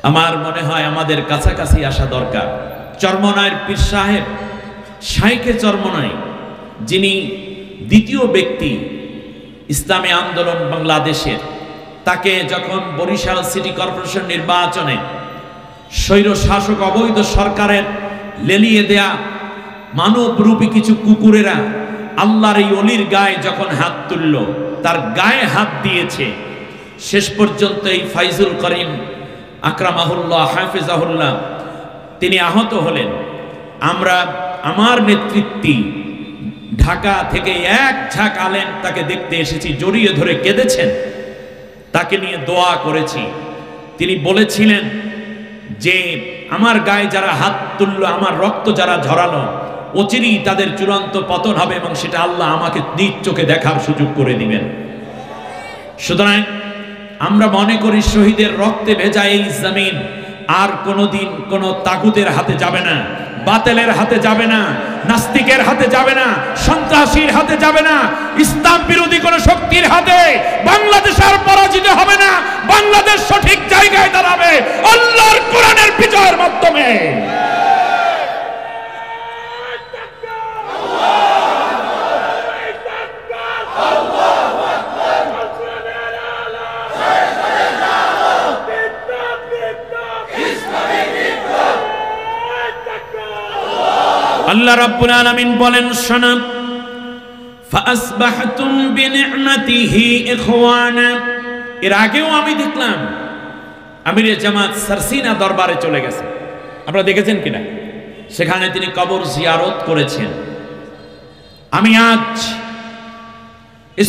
আমার মনে হয় আমাদের কাছাকাছি আসা দরকার। চরমনাইয়ের পীর সাহেব শাইখে চরমনাই, যিনি দ্বিতীয় ব্যক্তি ইসলামী আন্দোলন বাংলাদেশের, তাকে যখন বরিশাল সিটি কর্পোরেশন নির্বাচনে স্বৈর শাসক অবৈধ সরকারের লেলিয়ে দেয়া মানবরূপী কিছু কুকুরেরা আল্লাহর এই অলির গায়ে যখন হাত তুলল, তার গায়ে হাত দিয়েছে, শেষ পর্যন্ত এই ফাইজুল করিম আকরামাহুল্লাহ হাফিজাহুল্লাহ তিনি আহত হলেন। আমার নেতৃত্বে ঢাকা থেকে এক ঝাঁক আলেম তাকে দেখতে এসেছি, জড়িয়ে ধরে কেঁদেছেন, তাকে নিয়ে দোয়া করেছি। তিনি বলেছিলেন যে আমার গায়ে যারা হাত তুলল, আমার রক্ত যারা ঝরালো, অচিরেই তাদের চূড়ান্ত পতন হবে এবং সেটা আল্লাহ আমাকে নিজ চোখে দেখার সুযোগ করে দিবেন। সুতরাং আমরা মনে করি শহীদের রক্তে ভেজা এই জমিন আর কোনোদিন কোনো তাগুতের হাতে যাবে না, বাতিলের হাতে যাবে না, নাস্তিকের হাতে যাবে না, সন্ত্রাসীর হাতে যাবে না, ইসলাম বিরোধী কোন শক্তির হাতে বাংলাদেশ আর পরাজিত হবে না। বাংলাদেশ সঠিক জায়গায় দাঁড়াবে আল্লাহর কোরআনের বিজয়ের মাধ্যমে। আল্লাহ রাব্বুল আলামিন বলেন, শোনো, ফাসবাহতুম বিনি'মাতিহি ইখওয়ানা। এর আগেও আমি দেখলাম আমিরে জামাত সারসিনা দরবারে চলে গেছে, আপনারা দেখেছেন কিনা? সেখানে তিনি কবর জিয়ারত করেছেন। আমি আজ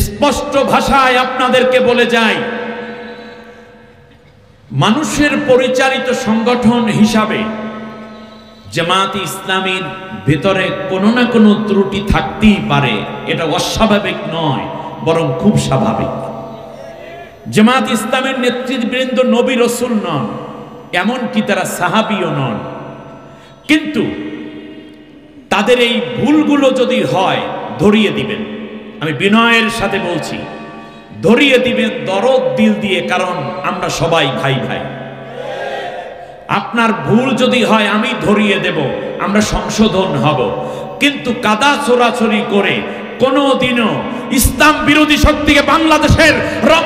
স্পষ্ট ভাষায় আপনাদেরকে বলে যাই, মানুষের পরিচালিত সংগঠন হিসাবে জামাত ইসলামীর ভিতরে কোনো না কোনো ত্রুটি থাকতেই পারে, এটা অস্বাভাবিক নয়, বরং খুব স্বাভাবিক। জামাত ইসলামের নেতৃবৃন্দ নবী রাসূল নন, এমনকি তারা সাহাবীও নন, কিন্তু তাদের এই ভুলগুলো যদি হয় ধরিয়ে দিবেন। আমি বিনয়ের সাথে বলছি, ধরিয়ে দিবেন দরদ দিল দিয়ে, কারণ আমরা সবাই ভাই ভাই। আপনার ভুল যদি হয় আমি ধরিয়ে দেব, আমরা সংশোধন হব, কিন্তু কাদা ছোড়াছড়ি করে কোনোদিনও ইসলাম বিরোধী শক্তিকে বাংলাদেশের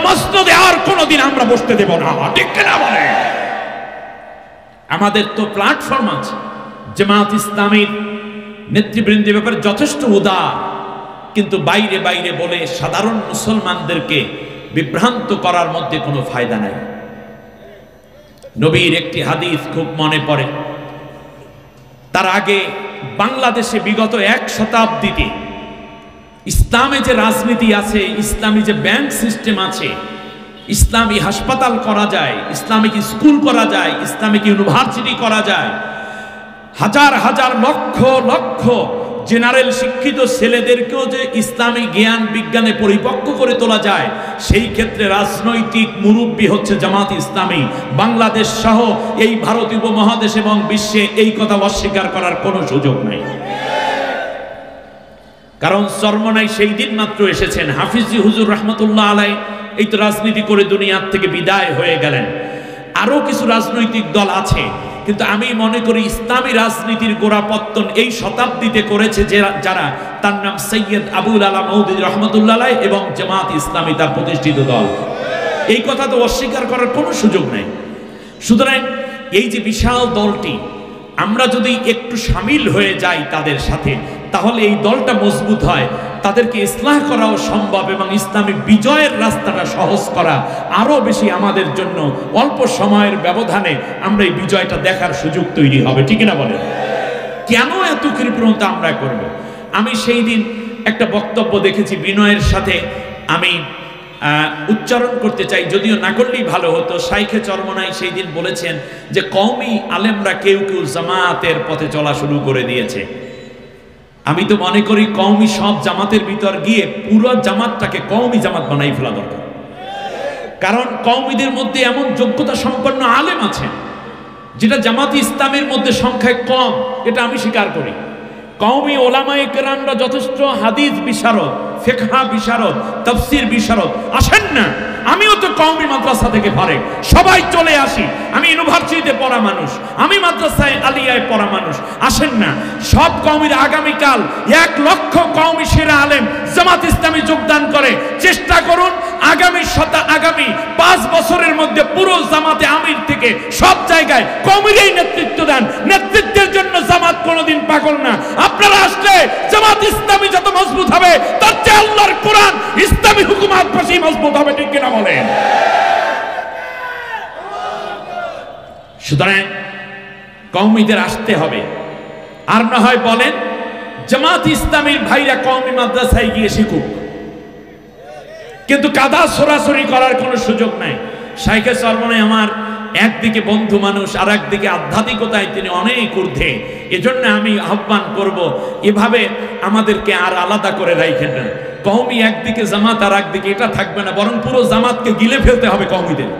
মসনদে আর কোনোদিন আমরা বসতে দেব না। ঠিক কিনা বলে? আমাদের তো প্ল্যাটফর্ম আছে, জামাত ইসলামীর নেতৃবৃন্দের ব্যাপারে যথেষ্ট উদার, কিন্তু বাইরে বাইরে বলে সাধারণ মুসলমানদেরকে বিভ্রান্ত করার মধ্যে কোনো ফায়দা নাই। নবীর একটি হাদিস খুব মনে পড়ে। তার আগে বাংলাদেশে বিগত 1 শতাব্দীতে ইসলামে যে রাজনীতি আছে, ইসলামী যে ব্যাংক সিস্টেম আছে, ইসলামী হাসপাতাল করা যায়, ইসলামিক স্কুল করা যায়, ইসলামিক ইউনিভার্সিটি করা যায়, হাজার হাজার লক্ষ লক্ষ জেনারেল শিক্ষিত ছেলেদেরকেও যে ইসলামী জ্ঞান বিজ্ঞানে পরিপক্ক করে তোলা যায়, সেই ক্ষেত্রে রাজনৈতিক মুরব্বী হচ্ছে জামাত ইসলামী। বাংলাদেশ সহ এই ভারতীয় উপমহাদেশ এবং বিশ্বে এই কথা অস্বীকার করার কোনো সুযোগ নাই। কারণ চরমনাই সেই দিন মাত্র এসেছেন হাফিজি হুজুর রহমতুল্লাহ আলাই, এই তো রাজনীতি করে দুনিয়ার থেকে বিদায় হয়ে গেলেন। আরো কিছু রাজনৈতিক দল আছে, কিন্তু আমি মনে করি ইসলামী রাজনীতির গোড়াপত্তন এই শতাব্দীতে করেছে যারা, তার নাম সৈয়দ আবুল আলা মওদুদী রহমতুল্লাহ আলাইহি এবং জামাত ইসলামী তার প্রতিষ্ঠিত দল। এই কথা তো অস্বীকার করার কোনো সুযোগ নেই। সুতরাং এই যে বিশাল দলটি, আমরা যদি একটু সামিল হয়ে যাই তাদের সাথে, তাহলে এই দলটা মজবুত হয়, তাদেরকে ইসলাহ করাও সম্ভব এবং ইসলামী বিজয়ের রাস্তাটা সহজ করা আরো বেশি আমাদের জন্য অল্প সময়ের ব্যবধানে আমরা এই বিজয়টা দেখার সুযোগ তৈরি হবে। ঠিক না বলেন? কেন এত কৃপণতা আমরা করব? আমি সেই দিন একটা বক্তব্য দেখেছি, বিনয়ের সাথে আমি উচ্চারণ করতে চাই, যদিও না করলেই ভালো হতো। শাইখে চরমনাই সেই দিন বলেছেন যে কওমি আলেমরা কেউ কেউ জামাতের পথে চলা শুরু করে দিয়েছে। আমি তো মনে করি কওমি সব জামাতের ভিতর গিয়ে পুরো জামাতটাকে কওমি জামাত বানাই ফেলা দরকার। কারণ কওমিদের মধ্যে এমন যোগ্যতা সম্পন্ন আলেম আছে যেটা জামাত ইসলামের মধ্যে সংখ্যায় কম, এটা আমি স্বীকার করি। কওমি ওলামায়ে কেরামরা যথেষ্ট হাদিস বিশারদ, ফিকহ বিশারদ, তাফসীর বিশারদ, আসেন না আমিও তো কওমি মাদ্রাসা থেকে ফারেক, সবাই চলে আসি, আমি ইউনিভার্সিটিতে পড়া মানুষ, আমি মাদ্রাসায় আলিয়ায় পড়া মানুষ। আসেন না সব কওমির আগামীকাল 1 লক্ষ কওমি সেরা আলেম জামাত ইসলামী যোগদান করে। চেষ্টা করুন আগামী 5 বছরের মধ্যে পুরো জামাতে আমির থেকে সব জায়গায় কওমিরাই নেতৃত্ব দেন। নেতৃত্বের জন্য জামাত কোনোদিন পাগল না। আপনারা আসলে জামাত ইসলামী যত মজবুত হবে তার চেয়ে আল্লাহর কোরআন ইসলামী হুকুমত বেশি মজবুত হবে, ঠিক কিনা বলেন? সুতরাং কওমিদের আসতে হবে। আর না হয় বলেন জামাত ইসলামীর ভাইরা কওমি মাদ্রাসায় গিয়ে শিখুক, কিন্তু কাদা সরাসরি করার কোনো সুযোগ নাই। শাইখে চরমনাই আমার একদিকে বন্ধু মানুষ, আর একদিকে আধ্যাত্মিকতায় তিনি অনেক ঊর্ধ্বে। এজন্য আমি আহ্বান করব এভাবে আমাদেরকে আর আলাদা করে রাখেন না। কওমি একদিকে জামাত আর একদিকে, এটা থাকবে না, বরং পুরো জামাতকে গিলে ফেলতে হবে কওমিদের।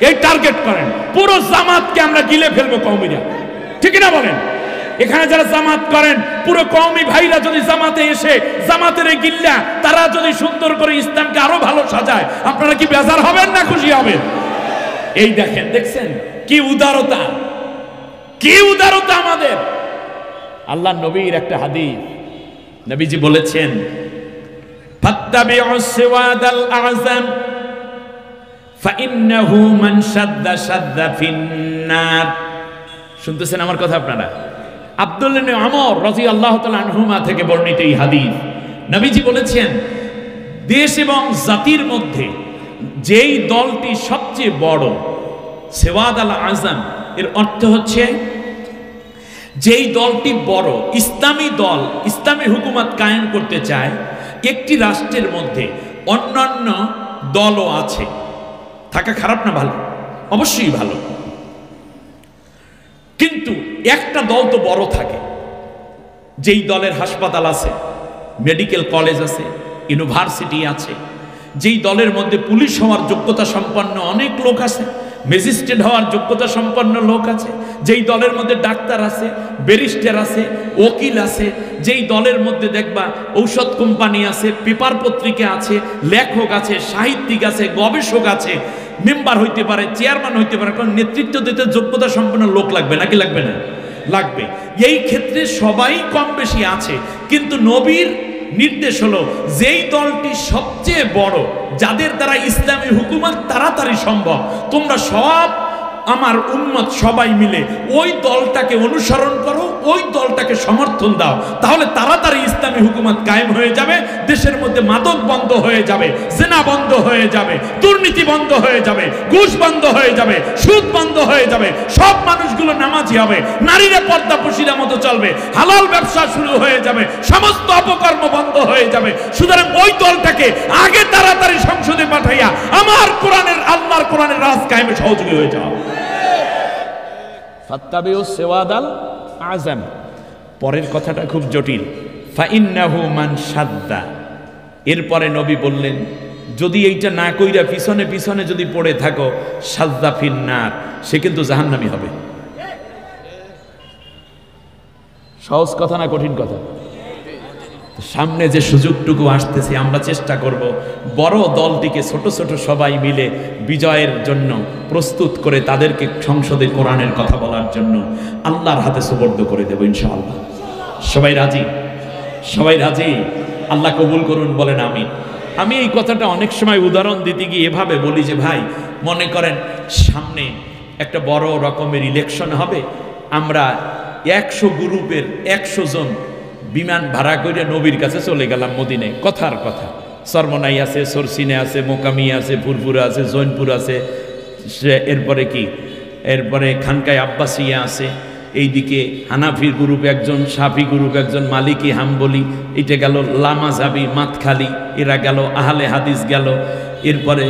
এই টার্গেট করেন, পুরো জামাতকে আমরা গিলে ফেলবো কওমিরা, ঠিক না বলেন? এখানে যারা জামাত করেন পুরো কওমি ভাইরা যদি জামাতে এসে জামাতের গিল্লা তারা যদি সুন্দর করে ইসলামকে আরো ভালো সাজায়, আপনারা কি বেজার হবেন না খুশি হবেন? এই দেখেন, দেখছেন কি উদারতা, কি উদারতা আমাদের। আল্লাহ নবীর একটা হাদিস, নবীজি বলেছেন ফাত্তাবিউস সিওয়াদাল আযম ফাইন্নাহু মান শাদ্দা শাদ্দা ফিন্নার। শুনতেছেন আমার কথা আপনারা? আব্দুল্লাহ ইবনে আমর রাদিয়াল্লাহু তাআলা আনহুমা থেকে বর্ণিত এই হাদিস, নবীজি বলেছেন দেশ এবং জাতির মধ্যে যেই দলটি সবচেয়ে বড়, সেওয়াদ আল আজম, এর অর্থ হচ্ছে যেই দলটি বড়, ইসলামী দল, ইসলামী হুকুমত কায়েম করতে চায়, একটি রাষ্ট্রের মধ্যে অন্যান্য দলও আছে, থাকা খারাপ না ভালো? অবশ্যই ভালো, কিন্তু একটা দল তো বড় থাকে, যেই দলের হাসপাতাল আছে, মেডিকেল কলেজ আছে, ইউনিভার্সিটি আছে, যেই দলের মধ্যে পুলিশ হওয়ার যোগ্যতা সম্পন্ন অনেক লোক আছে, ম্যাজিস্ট্রেট হওয়ার যোগ্যতা সম্পন্ন লোক আছে, যেই দলের মধ্যে ডাক্তার আছে, ব্যারিস্টার আছে, উকিল আছে, যেই দলের মধ্যে দেখবা ঔষধ কোম্পানি আছে, পেপার পত্রিকা আছে, লেখক আছে, সাহিত্যিক আছে, গবেষক আছে, মেম্বার হইতে পারে, চেয়ারম্যান হইতে পারে, কারণ নেতৃত্ব দিতে যোগ্যতা সম্পন্ন লোক লাগবে নাকি লাগবে না? লাগবে। এই ক্ষেত্রে সবাই কম বেশি আছে, কিন্তু নবীর নির্দেশ হলো যেই দলটি সবচেয়ে বড়, যাদের দ্বারা ইসলামী হুকুমত তাড়াতাড়ি সম্ভব, তোমরা সব আমার উম্মত সবাই মিলে ওই দলটাকে অনুসরণ করো, ওই দলটাকে সমর্থন দাও, তাহলে তাড়াতাড়ি ইসলামী হুকুমত কায়েম হয়ে যাবে, দেশের মধ্যে মাদক বন্ধ হয়ে যাবে, জিনা বন্ধ হয়ে যাবে, দুর্নীতি বন্ধ হয়ে যাবে, ঘুষ বন্ধ হয়ে যাবে, সুদ বন্ধ হয়ে যাবে, সব মানুষগুলো নামাজি হবে, নারীরা পর্দা পশিরা মতো চলবে, হালাল ব্যবসা শুরু হয়ে যাবে, সমস্ত অপকর্ম বন্ধ হয়ে যাবে। সুতরাং ওই দলটাকে আগে তাড়াতাড়ি সংসদে পাঠাইয়া আমার কোরআনের, আল্লাহর কোরআনের রাজ কায়েমে সহযোগী হয়ে যাও। ফাত্তাবিউস সিওয়াদাল আযম। পরের কথাটা খুব জটিল, ফাইন্নাহু মান শাদ্দা। এরপরে নবী বললেন যদি এইটা না কইরা পিছনে পিছনে যদি পড়ে থাকো, শাদ্দা ফিন্নার, সে কিন্তু জাহান্নামী হবে। সহজ কথা না কঠিন কথা? সামনে যে সুযোগটুকু আসতেছে আমরা চেষ্টা করব বড় দলটিকে ছোট ছোট সবাই মিলে বিজয়ের জন্য প্রস্তুত করে তাদেরকে সংসদে কোরআনের কথা বলার জন্য আল্লাহর হাতে সুপর্দ করে দেব ইনশাআল্লাহ। সবাই রাজি? সবাই রাজি? আল্লাহ কবুল করুন, বলেন আমিন। আমি এই কথাটা অনেক সময় উদাহরণ দিতে গিয়ে এভাবে বলি যে ভাই, মনে করেন সামনে একটা বড় রকমের ইলেকশন হবে, আমরা 100 গ্রুপের 100 জন বিমান ভাড়া করে নবীর কাছে চলে গেলাম মদিনায়। কথার কথা, চরমনাই আছে, সরসিনে আছে, মোকামি আছে, ফুরফুরা আছে, জৈনপুর আছে, এরপরে কি, এরপরে খানকায় আব্বাসিয়া আছে, এইদিকে হানাফি গ্রুপ একজন, শাফি গ্রুপ একজন, মালিকি হাম্বলি, এটা গেল লামাজাবি মাতখালি, এরা গেল আহলে হাদিস গেল, এরপরে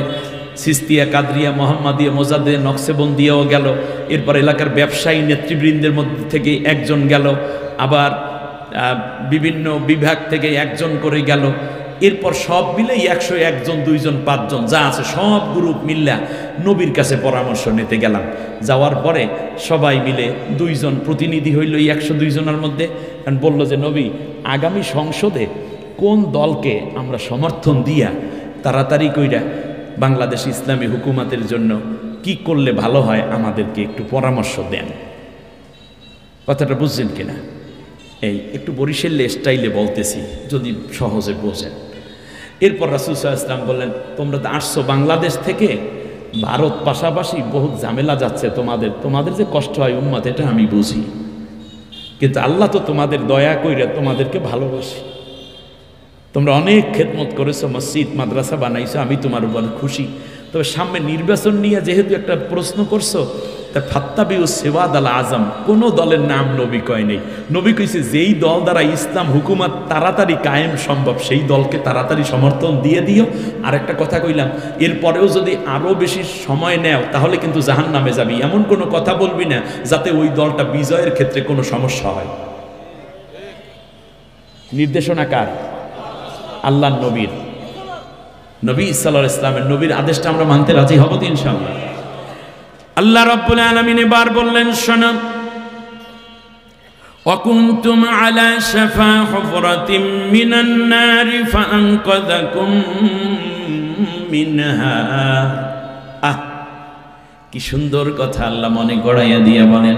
সিস্তিয়া, কাদরিয়া, মোহাম্মদিয়া, মোজাদ্দে, নকশেবন্দিয়াও গেল, এরপর এলাকার ব্যবসায়ী নেতৃবৃন্দের মধ্যে থেকে একজন গেল, আবার বিভিন্ন বিভাগ থেকে একজন করে গেল, এরপর সব মিলে 101 জন, 2 জন, 5 জন যা আছে সব গ্রুপ মিল্লা নবীর কাছে পরামর্শ নিতে গেলাম। যাওয়ার পরে সবাই মিলে 2 জন প্রতিনিধি হইল এই 102 জনের মধ্যে, কারণ বলল যে নবী, আগামী সংসদে কোন দলকে আমরা সমর্থন দিয়া তাড়াতাড়ি কইরা বাংলাদেশ ইসলামী হুকুমতের জন্য কি করলে ভালো হয় আমাদেরকে একটু পরামর্শ দেন। কথাটা বুঝছেন কিনা? এই একটু বরিশালে স্টাইলে বলতেছি, যদি সহজে বোঝেন। এরপর রাসূল সাল্লাল্লাহু আলাইহি ওয়াসাল্লাম বললেন, তোমরা তো আসছো বাংলাদেশ থেকে, ভারত পাশাপাশি বহুত ঝামেলা যাচ্ছে, তোমাদের যে কষ্ট হয় উম্মত, এটা আমি বুঝি, কিন্তু আল্লাহ তো তোমাদের দয়া কইরা তোমাদেরকে ভালোবাসি। তোমরা অনেক খেদমত করেছো, মসজিদ মাদ্রাসা বানাইছো, আমি তোমার উপর খুশি। তবে সামনে নির্বাচন নিয়ে যেহেতু একটা প্রশ্ন করছো, তা ফাত্তাবিউ সিওয়াদ আল আজম, কোনো দলের নাম নবী কয় নেই। নবী কইছে যেই দল দ্বারা ইসলাম হুকুমত তাড়াতাড়ি কায়েম সম্ভব সেই দলকে তাড়াতাড়ি সমর্থন দিয়ে দিও। আর একটা কথা কইলাম, এরপরেও যদি আরও বেশি সময় নেও তাহলে কিন্তু জাহান্নামে যাবি, এমন কোনো কথা বলবি না যাতে ওই দলটা বিজয়ের ক্ষেত্রে কোনো সমস্যা হয়। নির্দেশনা কার? আল্লাহর নবীর। নবী সাল্লাল্লাহু আলাইহি ওয়াসাল্লামের নবীর আদেশটা আমরা মানতে রাজি হব তো ইনশাআল্লাহ। আল্লাহ রাব্বুল আলামিন এবার বললেন, শোনো, ওয়াকুনতুম আলা শাফা হুফরাতিম মিনান নারি ফাআনকাযাকুম মিনহা। কি সুন্দর কথা আল্লাহ মনে গড়াইয়া দিয়া বলেন,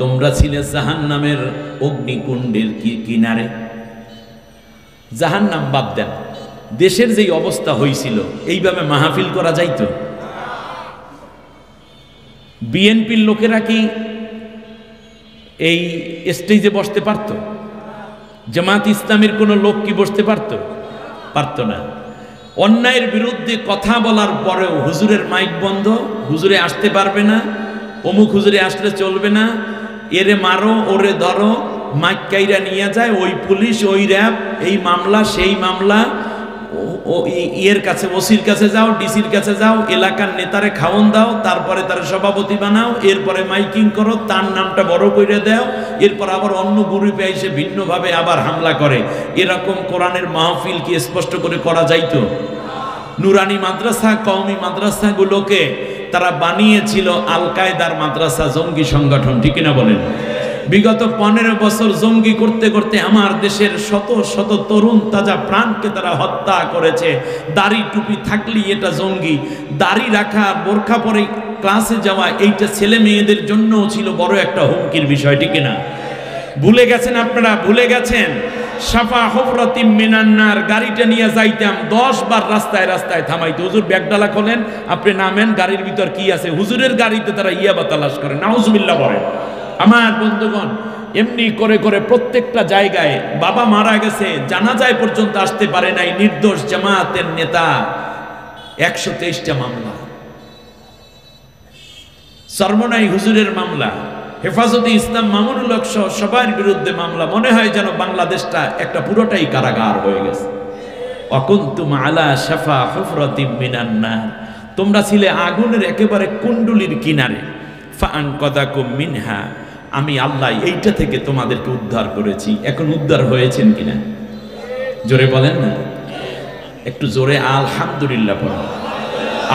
তোমরা ছিলে জাহান্নামের অগ্নিকুণ্ডের কিনারে। জাহান্নাম বাদ দেন, দেশের যেই অবস্থা হয়েছিল এইভাবে মাহফিল করা যাইতো? বিএনপির লোকেরা কি এই স্টেজে বসতে পারত? জামাত ইসলামের কোনো লোক কি বসতে পারত? পারত না। অন্যায়ের বিরুদ্ধে কথা বলার পরেও হুজুরের মাইক বন্ধ, হুজুরে আসতে পারবে না, অমুক হুজুরে আসলে চলবে না, এরে মারো ওরে ধরো, মাইক কাইরা নিয়ে যায় ওই পুলিশ ওই র্যাব, এই মামলা সেই মামলা, ও এর কাছে ওসির কাছে যাও, ডিসির কাছে যাও, এলাকার নেতারে খাওয়ন দাও, তারপরে তার সভাপতি বানাও, এরপরে মাইকিং করো, তার নামটা বড় করে দাও, এরপর আবার অন্য গ্রুপে এসে ভিন্নভাবে আবার হামলা করে। এরকম কোরআনের মাহফিল কি স্পষ্ট করে করা যাইতো? নুরানি মাদ্রাসা, কওমি মাদ্রাসাগুলোকে তারা বানিয়েছিল আল কায়দার মাদ্রাসা, জঙ্গি সংগঠন, ঠিক কিনা বলেন? বিগত 15 বছর জঙ্গি করতে করতে আমার দেশের শত শত তরুণ তাজা প্রাণকে তারা হত্যা করেছে। দাড়ি টুপি থাকলেই এটা জঙ্গি, দাড়ি রাখা, বোরখা পরে ক্লাসে যাওয়া, এইটা ছেলে মেয়েদের জন্যও ছিল বড় একটা হুমকির বিষয়, ঠিক না? ভুলে গেছেন আপনারা? ভুলে গেছেন? শাফা হুফরাতিম মিনান নার, গাড়িটা নিয়ে যাইতাম 10 বার রাস্তায় রাস্তায় থামাইতো, হুজুর ব্যাগডালা খোলেন, আপনি নামেন, গাড়ির ভিতর কি আছে? হুজুরের গাড়িতে তারা ইয়াবা তালাশ করে, নাউজুবিল্লাহ বলে। আমার বন্ধুগণ, এমনি করে করে প্রত্যেকটা জায়গায়, বাবা মারা গেছে, জানাজায় পর্যন্ত আসতে পারে নাই নির্দোষ জামায়াতের নেতা, 123টা মামলা, সরমনাই হুজুরের মামলা, হেফাজতে ইসলাম মামুনুল হক সহ সবার বিরুদ্ধে মামলা। মনে হয় যেন বাংলাদেশটা একটা পুরোটাই কারাগার হয়ে গেছে। ওয়াকুনতুম আলা শাফা হুফরাতিম মিনান নার, তোমরা ছিলে আগুনের একেবারে কুণ্ডুলির কিনারে। ফাআনকাযাকুম মিনহা, আমি আল্লাহ এইটা থেকে তোমাদেরকে উদ্ধার করেছি। এখন উদ্ধার হয়েছেন কিনা জোরে বলেন না? একটু জোরে আলহামদুলিল্লাহ পড়েন,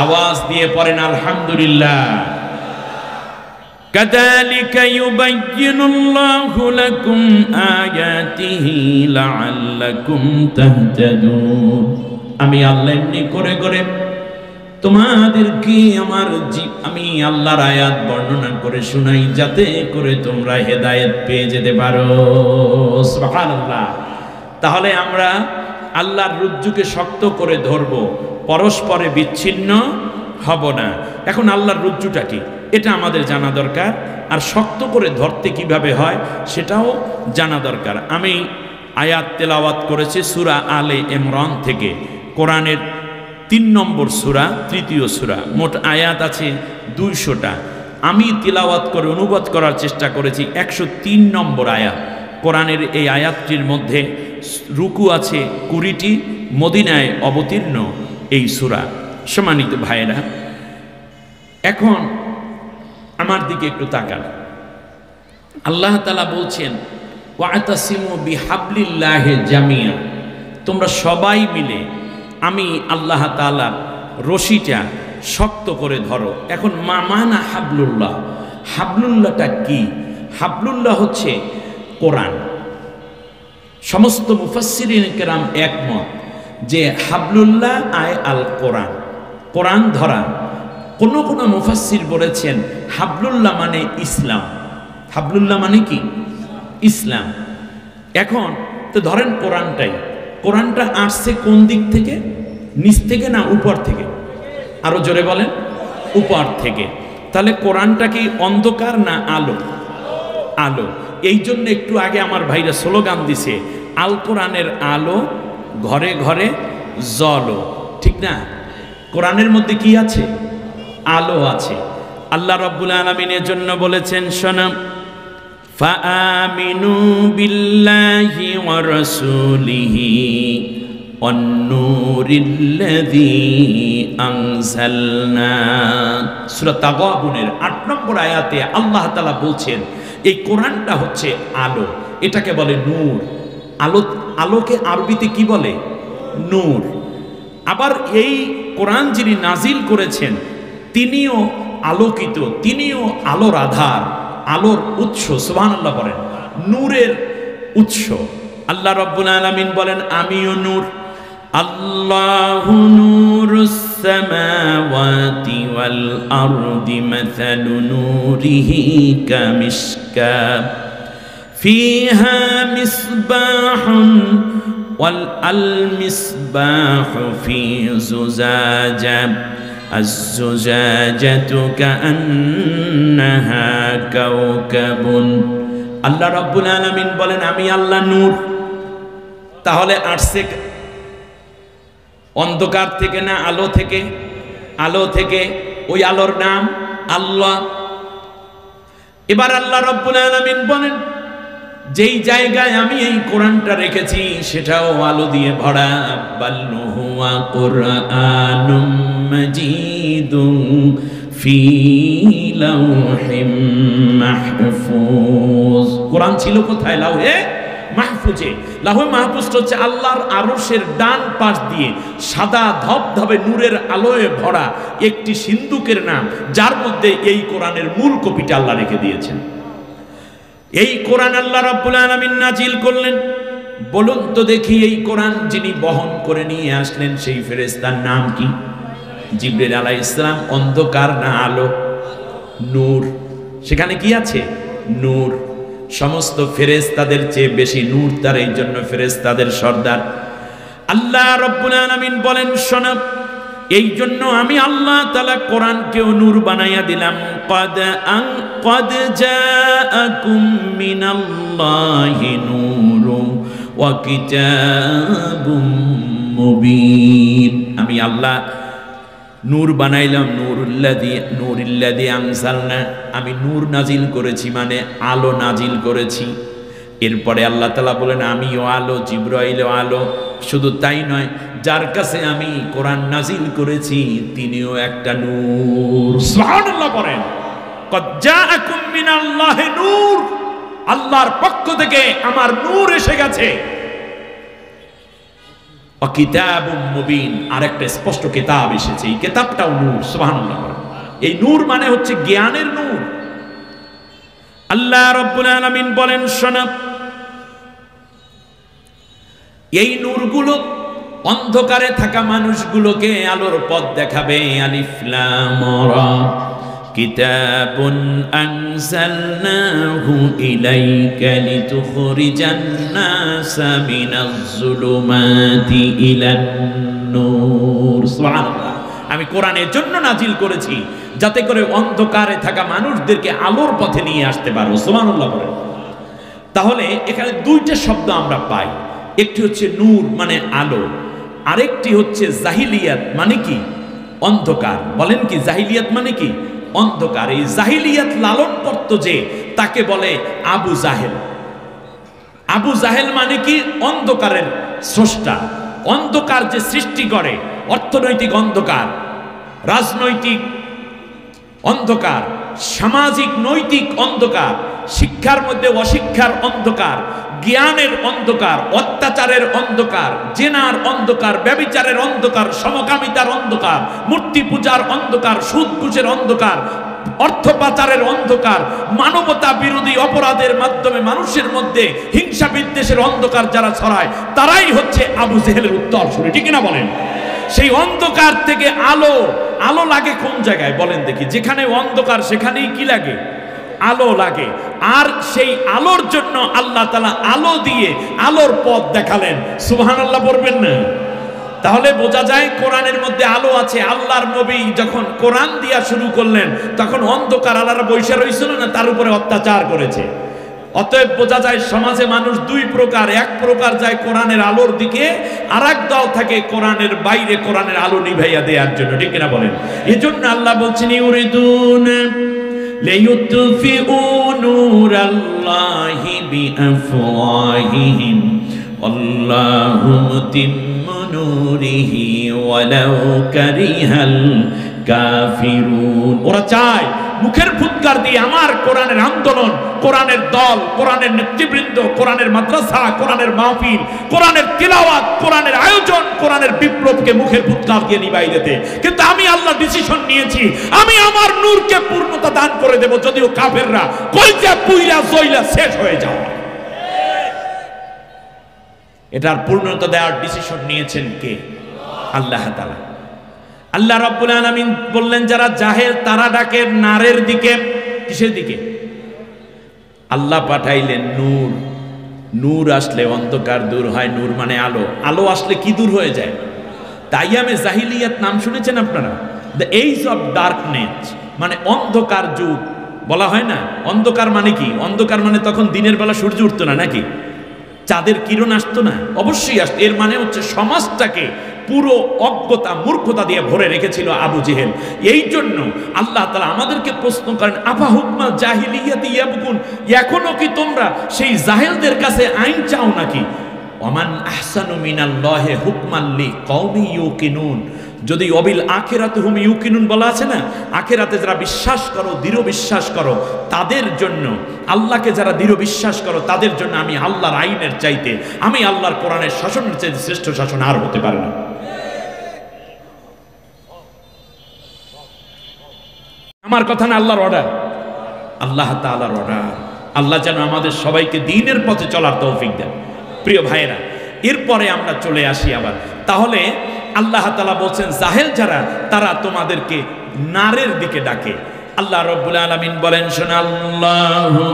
আওয়াজ দিয়ে পড়েন আলহামদুলিল্লাহ। কাযালিকা ইউবায়্যিনুল্লাহু লাকুম আয়াতিহি লাআল্লাকুম তাহতাদুন। আমি আল্লাহ এমনি করে করে তোমাদেরকে আমি আল্লাহর আয়াত বর্ণনা করে শোনাই, যাতে করে তোমরা হেদায়েত পেয়ে যেতে পারো। সুবহানাল্লাহ। তাহলে আমরা আল্লাহর রজ্জুকে শক্ত করে ধরব, পরস্পরে বিচ্ছিন্ন হব না। এখন আল্লাহর রজ্জুটা কি এটা আমাদের জানা দরকার, আর শক্ত করে ধরতে কিভাবে হয় সেটাও জানা দরকার। আমি আয়াত তেলাওয়াত করেছি সূরা আলে ইমরান থেকে, কোরআনের 3 নম্বর সূরা, 3য় সূরা। মোট আয়াত আছে 200টা। আমি তিলাওয়াত করে অনুবাদ করার চেষ্টা করেছি 103 নম্বর আয়াত। কোরআনের এই আয়াতটির মধ্যে রুকু আছে 20টি, মদিনায় অবতীর্ণ এই সূরা। সম্মানিত ভাইয়েরা, এখন আমার দিকে একটু তাকান। আল্লাহ তাআলা বলছেন, ওয়াতাসিমু বিহাবলিল্লাহি জামিয়া, তোমরা সবাই মিলে আমি আল্লাহ তাআলার রশিটা শক্ত করে ধরো। এখন মানা হাবলুল্লাহ, হাবলুল্লাহটা কি? হাবলুল্লাহ হচ্ছে কোরআন। সমস্ত মুফাসসিরিন কেরাম একমত যে হাবলুল্লাহ আয় আল কোরআন, কোরআন ধরা। কোন কোন মুফাসসির বলেছেন হাবলুল্লাহ মানে ইসলাম। হাবলুল্লাহ মানে কি? ইসলাম। এখন তো ধরেন কোরআনটা আসছে কোন দিক থেকে? নিচ থেকে না উপর থেকে? আরো জোরে বলেন। উপর থেকে। তাহলে কোরআনটা কি অন্ধকার না আলো? আলো। এই জন্য একটু আগে আমার ভাইরা স্লোগান দিছে, আল কোরআনের আলো ঘরে ঘরে জ্বলো, ঠিক না? কোরআনের মধ্যে কি আছে? আলো আছে। আল্লাহ রাব্বুল আলামিনের জন্য বলেছেন, শোনো, ফাআমিনু বিল্লাহি ওয়া রাসূলিহি ওয়ান নূরিল্লাযী আনজালনা। সূরা তাগাবুনের ৮ নম্বর আয়াতে আল্লাহ তাআলা বলছেন এই কোরআনটা হচ্ছে আলো, এটাকে বলে নূর। আলোকে আরবিতে কি বলে? নূর। আবার এই কোরআন যিনি নাজিল করেছেন তিনিও আলোকিত, তিনিও আলোর আধার, আলোর উৎস। সুবহানাল্লাহ বলেন। নূরের উৎস। আল্লাহ রাব্বুল আলামিন বলেন আমিও নূর। আল্লাহু নূরুস সামাওয়াতি ওয়াল আরদি মাসালু নূরিহি কামিশকাত ফিহা মিসবাহুন ওয়াল মিসবাহু ফি জুজাজা আয-জুজাজাতু কাআন্নাহা কাওকাবুন। আল্লাহ রাব্বুল আলামিন বলেন আমি আল্লাহ নূর। তাহলে আসছে অন্ধকার থেকে না আলো থেকে? আলো থেকে। ওই আলোর নাম আল্লাহ। এবার আল্লাহ রাব্বুল আলামিন বলেন যেই জায়গায় আমি এই কোরআনটা রেখেছি সেটাও আলো দিয়ে ভরা। বাল হুয়া কুরআনুম মাজিদুন ফি লাওহিম মাহফুজ। কোরআন ছিল কোথায়? লাওহে মাহফুজে। লাওহে মাহফুজ হচ্ছে আল্লাহর আরশের ডান পাশ দিয়ে সাদা ধবধবে নূরের আলোয় ভরা একটি সিন্দুকের নাম, যার মধ্যে এই কোরআনের মূল কপিটা আল্লাহ রেখে দিয়েছেন। এই কোরআন আল্লাহ রাব্বুল আলামিন নাজিল করলেন। বলুন তো দেখি এই কোরআন যিনি বহন করে নিয়ে আসলেন সেই ফেরেশতার নাম কি? জিবরিল আলাইহিস সালাম। অন্ধকার না আলো? নূর। সেখানে কি আছে? নূর। সমস্ত ফেরেশতাদের চেয়ে বেশি নূর তার, এই জন্য ফেরেশতাদের সর্দার। আল্লাহ রাব্বুল আলামিন বলেন শোনো, এই জন্য আমি আল্লাহ তাআলা কোরআনকেও নূর বানাইয়া দিলাম। قد جاءكم من الله نور وكتاب مبين। আমি আল্লাহ নূর বানাইলাম। নূরিল্লাযী আনজালনা। আমি নূর নাজিল করেছি মানে আলো নাজিল করেছি। এরপরে আল্লাহ তাআলা বলেন আমিও আলো, জিবরাইলও আলো। শুধু তাই নয়, যার কাছে আমি কোরআন নাজিল করেছি তিনিও একটা নূর। সুবহানাল্লাহ বলেন। কদ জাআকুম মিনাল্লাহি নূর। আল্লাহর পক্ষ থেকে আমার নূর এসে গেছে। ওয়া কিতাবুম মুবিন। আরেকটা স্পষ্ট কিতাব এসেছে, এই কিতাবটাও নূর। সুবহানাল্লাহ। এই নূর মানে হচ্ছে জ্ঞানের নূর। আল্লাহ রাব্বুল আলামিন বলেন শোনো, এই নূরগুলো অন্ধকারে থাকা মানুষগুলোকে আলোর পথ দেখাবে। আলিফ লাম রা কিতাবুন আনজালনাহু ইলাইকা লিতুখরিজান নাসা মিনাজ যুলুমাতি ইলান নূর। সুবহানাল্লাহ। আমি কোরআনের জন্য নাজিল করেছি যাতে করে অন্ধকারে থাকা মানুষদেরকে আলোর পথে নিয়ে আসতে পারো। সুবহানাল্লাহ বলেন। তাহলে এখানে দুইটা শব্দ আমরা পাই, একটি হচ্ছে নূর মানে আলো, আরেকটি হচ্ছে জাহিলিয়াত মানে কি? অন্ধকার। বলেন কি জাহিলিয়াত মানে কি? অন্ধকার। এই জাহিলিয়াত লালন করত যে, তাকে বলে আবু জাহেল। আবু জাহেল মানে কি? অন্ধকারের স্রষ্টা। অন্ধকার যে সৃষ্টি করে, অর্থনৈতিক অন্ধকার, রাজনৈতিক অন্ধকার, সামাজিক নৈতিক অন্ধকার, শিক্ষার মধ্যে অশিক্ষার অন্ধকার, জ্ঞানের অন্ধকার, অত্যাচারের অন্ধকার, জেনার অন্ধকার, ব্যভিচারের অন্ধকার, সমকামিতার অন্ধকার, মূর্তি পূজার অন্ধকার, সুদ ঘুষের অন্ধকার, অর্থ পাচারের অন্ধকার, মানবতা বিরোধী অপরাধের মাধ্যমে মানুষের মধ্যে হিংসা বিদ্বেষের অন্ধকার যারা ছড়ায় তারাই হচ্ছে আবু জেহেলের উত্তরসূরি। ঠিক না বলেন? সেই অন্ধকার থেকে আলো। আলো লাগে কোন জায়গায় বলেন দেখি? যেখানে অন্ধকার সেখানেই কি লাগে? আলো লাগে। আর সেই আলোর জন্য আল্লাহ তাআলা আলো দিয়ে আলোর পথ দেখালেন। সুবহানাল্লাহ বলবেন না? তাহলে বোঝা যায় কোরআনের মধ্যে আলো আছে। আল্লাহর নবী যখন কোরআন দিয়া শুরু করলেন তখন অন্ধকার আল্লাহর বৈশা রইছিল না, তার উপরে অত্যাচার করেছে। অতএব বোঝা যায় সমাজে মানুষ দুই প্রকার। এক প্রকার যায় কোরআনের আলোর দিকে, আর এক দল থাকে কোরআনের বাইরে কোরআনের আলো নিভাইয়া দেওয়ার জন্য। ঠিক কিনা বলেন? এজন্য আল্লাহ বলছেন ইউরিদুন লিইউতফিউ নূরাল্লাহি বিআফওয়াহিহিম আল্লাহু মুতিম্মু নূরিহি ওয়ালাউ কারিহাল কাফিরুন। ওরা চায় মুখের ফুৎকার দিয়ে আমার কোরআনের আন্দোলন, কোরআনের দল, কোরআনের নেতৃবৃন্দ, কোরআনের মাদ্রাসা, কোরআনের মাহফিল, কোরআনের তিলাওয়াত, কোরআনের আয়োজন, কোরআনের বিপ্লবকে মুখের ফুৎকার দিয়ে নিভাই দিতে। কিন্তু আমি আল্লাহ ডিসিশন নিয়েছি, আমি আমার নূরকে পূর্ণতা দান করে দেব, যদিও কাফেররা কইজা পুইরা জইলা শেষ হয়ে যাও। এটার পূর্ণতা দেওয়ার ডিসিশন নিয়েছেন কে? আল্লাহ তাআলা। আল্লাহ রাব্বুল আলামিন বললেন যারা জাহেল তারা ডাকে নারের দিকে। কিসের দিকে? আল্লাহ পাঠাইলেন নূর। নূর আসলে অন্ধকার দূর হয়। নূর মানে আলো। আলো আসলে কি দূর হয়ে যায়? তাইয়ামে জাহিলিয়াত নাম শুনেছেন আপনারা? দ্য এজ অফ ডার্কনেস, মানে অন্ধকার যুগ বলা হয় না? অন্ধকার মানে কি? অন্ধকার মানে তখন দিনের বেলা সূর্য উঠতো না, নাকি চাঁদের কিরণ আসতো না? অবশ্যই আসতো। এর মানে হচ্ছে সমাজটাকে পুরো অজ্ঞতা মূর্খতা দিয়ে ভরে রেখেছিল আবু জেহেল। এই জন্য আল্লাহ তাআলা আমাদেরকে প্রশ্ন করেন আফা হুকমাল জাহিলিয়াতি ইয়াবকুন, এখনো কি তোমরা সেই জাহেলদের কাছে আইন চাও নাকি? ওমান আহসানু মিনাল্লাহি হুকমান লিকওমি ইউকিনুন। যদি অবিল আখিরাতে হুম ইউকিনুন বলা আছে না, আখিরাতে যারা বিশ্বাস করো, দৃঢ় বিশ্বাস করো, তাদের জন্য, আল্লাহকে যারা দৃঢ় বিশ্বাস করো তাদের জন্য আমি আল্লাহর আইনের চাইতে, আমি আল্লাহর কোরআনের শাসনের চাইতে শ্রেষ্ঠ শাসন আর হতে পারে না। আমার কথা না, আল্লাহর অর্ডার, আল্লাহ তাআলার অর্ডার। আল্লাহ যেন আমাদের সবাইকে দ্বীনের পথে চলার তৌফিক দেন। প্রিয় ভাইয়েরা, এরপরে আমরা চলে আসি আবার। তাহলে আল্লাহ তাআলা বলছেন জাহেল যারা তারা তোমাদেরকে নারের দিকে ডাকে। আল্লাহ রাব্বুল আলামিন বলেন শোনা, আল্লাহু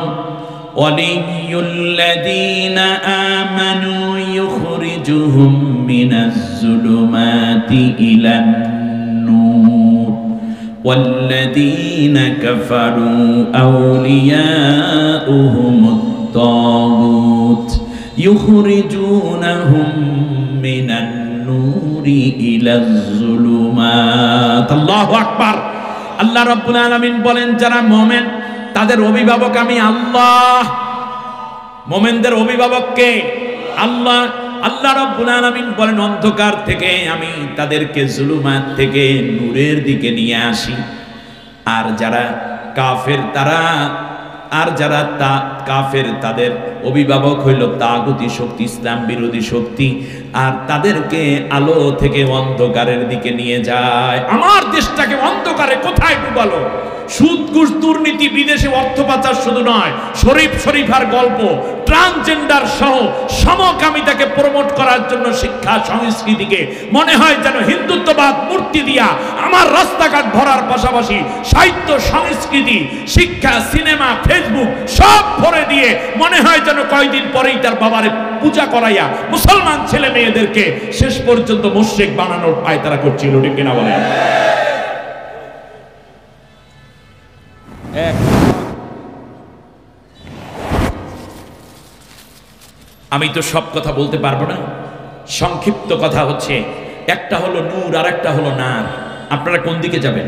ওয়ালিয়ুল্লাযীনা আমানু ইউখরিজুহুম মিনাজ যুলুমাতি ইলান নূর ওয়াল্লাযীনা কাফারু আউলিয়াউহুমুত তাগুত ইউখরিজুনাহুম মিনান নূরি ইলাজ যুলুমাত। আল্লাহু আকবার। আল্লাহ রাব্বুল আলামিন বলেন যারা মুমিন তাদের অভিভাবক আমি আল্লাহ। মুমিনদের অভিভাবক কে? আল্লাহ। আল্লাহ রাব্বুল আলামিন বলেন অন্ধকার থেকে আমি তাদেরকে জুলুমাত থেকে নূরের দিকে নিয়ে আসি। আর যারা কাফের কাফের তাদের অভিভাবক হইল তাগুতি শক্তি, ইসলাম বিরোধী শক্তি, আর তাদেরকে আলো থেকে অন্ধকারের দিকে নিয়ে যায়। আমার দেশটাকে অন্ধকারে কোথায় ডুবালো? সুদ ঘুষ দুর্নীতি, বিদেশে অর্থ পাচার শুধু নয়, শরীফার গল্প, ট্রান্সজেন্ডার সহ সমকামিতাকে প্রমোট করার জন্য শিক্ষা সংস্কৃতিকে মনে হয় যেন হিন্দুত্ববাদ মূর্তি দিয়া আমার রাস্তাঘাট ভরার পাশাপাশি সাহিত্য সংস্কৃতি, শিক্ষা, সিনেমা, ফেসবুক সব ভরে দিয়ে মনে হয় যেন কয়েকদিন পরেই তার বাবারে পূজা করাইয়া মুসলমান ছেলে মেয়েদেরকে শেষ পর্যন্ত মুশরিক বানানোর পায়তারা করছিল। ঠিক কিনা বলেন? আমি তো সব কথা বলতে পারবো না, সংক্ষিপ্ত কথা হচ্ছে একটা হলো নূর আর একটা হলো নার। আপনারা কোন দিকে যাবেন?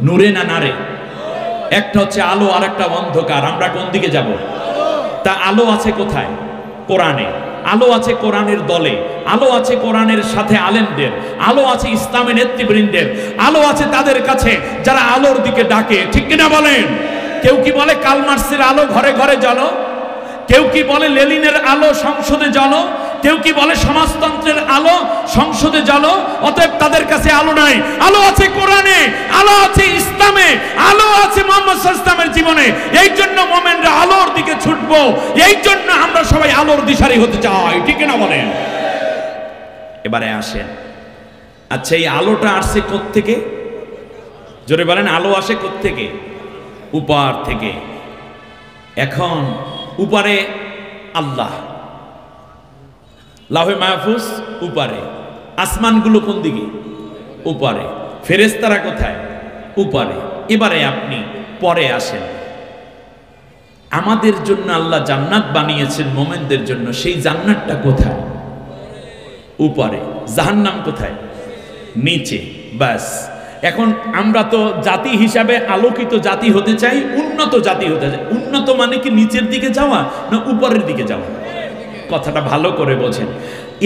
নূরে না নারে? একটা হচ্ছে আলো আর একটা অন্ধকার। আমরা কোন দিকে যাব? তা আলো আছে কোথায়? কোরআনে। আলো আছে কোরআনের দলে, আলো আছে কোরআনের সাথে আলেমদের, আলো আছে ইসলামী নেতৃবৃন্দের, আলো আছে তাদের কাছে যারা আলোর দিকে ডাকে। ঠিক কিনা বলেন? কেউ কি বলে কার্ল মার্ক্সের আলো ঘরে ঘরে জ্বলো, কেউ কি বলে লেনিনের আলো সংসদে জ্বলো, কেউ কি বলে সমাজতন্ত্রের আলো সংসদে জ্বলো। অতএব তাদের কাছে আলো নাই, আলো আছে কোরআনে, আলো আছে ইসলামে, আলো আছে মুহাম্মদ সাল্লাল্লাহু আলাইহি ওয়াসাল্লামের জীবনে। এই জন্য মুমিনরা আলোর দিকে ছুটবো, এই জন্য আমরা সবাই আলোর দিশারি হতে চাই। ঠিক না বলেন? এবারে আসেন আচ্ছা, এই আলোটা আসছে কোত্থেকে? জোরে বলেন, আলো আসে কোত্থেকে? উপর থেকে। এখন উপরে আল্লাহ, লাহে মাহফুজ উপরে, আসমানগুলো কোন দিকে? উপরে। ফেরেশতারা কোথায়? উপরে। এবারে আপনি পরে আসেন। আমাদের জন্য আল্লাহ জান্নাত বানিয়েছেন মোমেনদের জন্য, সেই জান্নাতটা কোথায়? উপরে। জাহান্নাম কোথায়? নিচে। বাস। এখন আমরা তো জাতি হিসাবে আলোকিত জাতি হতে চাই, উন্নত জাতি হতে চাই। উন্নত মানে কি নিচের দিকে যাওয়া না উপরের দিকে যাওয়া? কথাটা ভালো করে বোঝেন।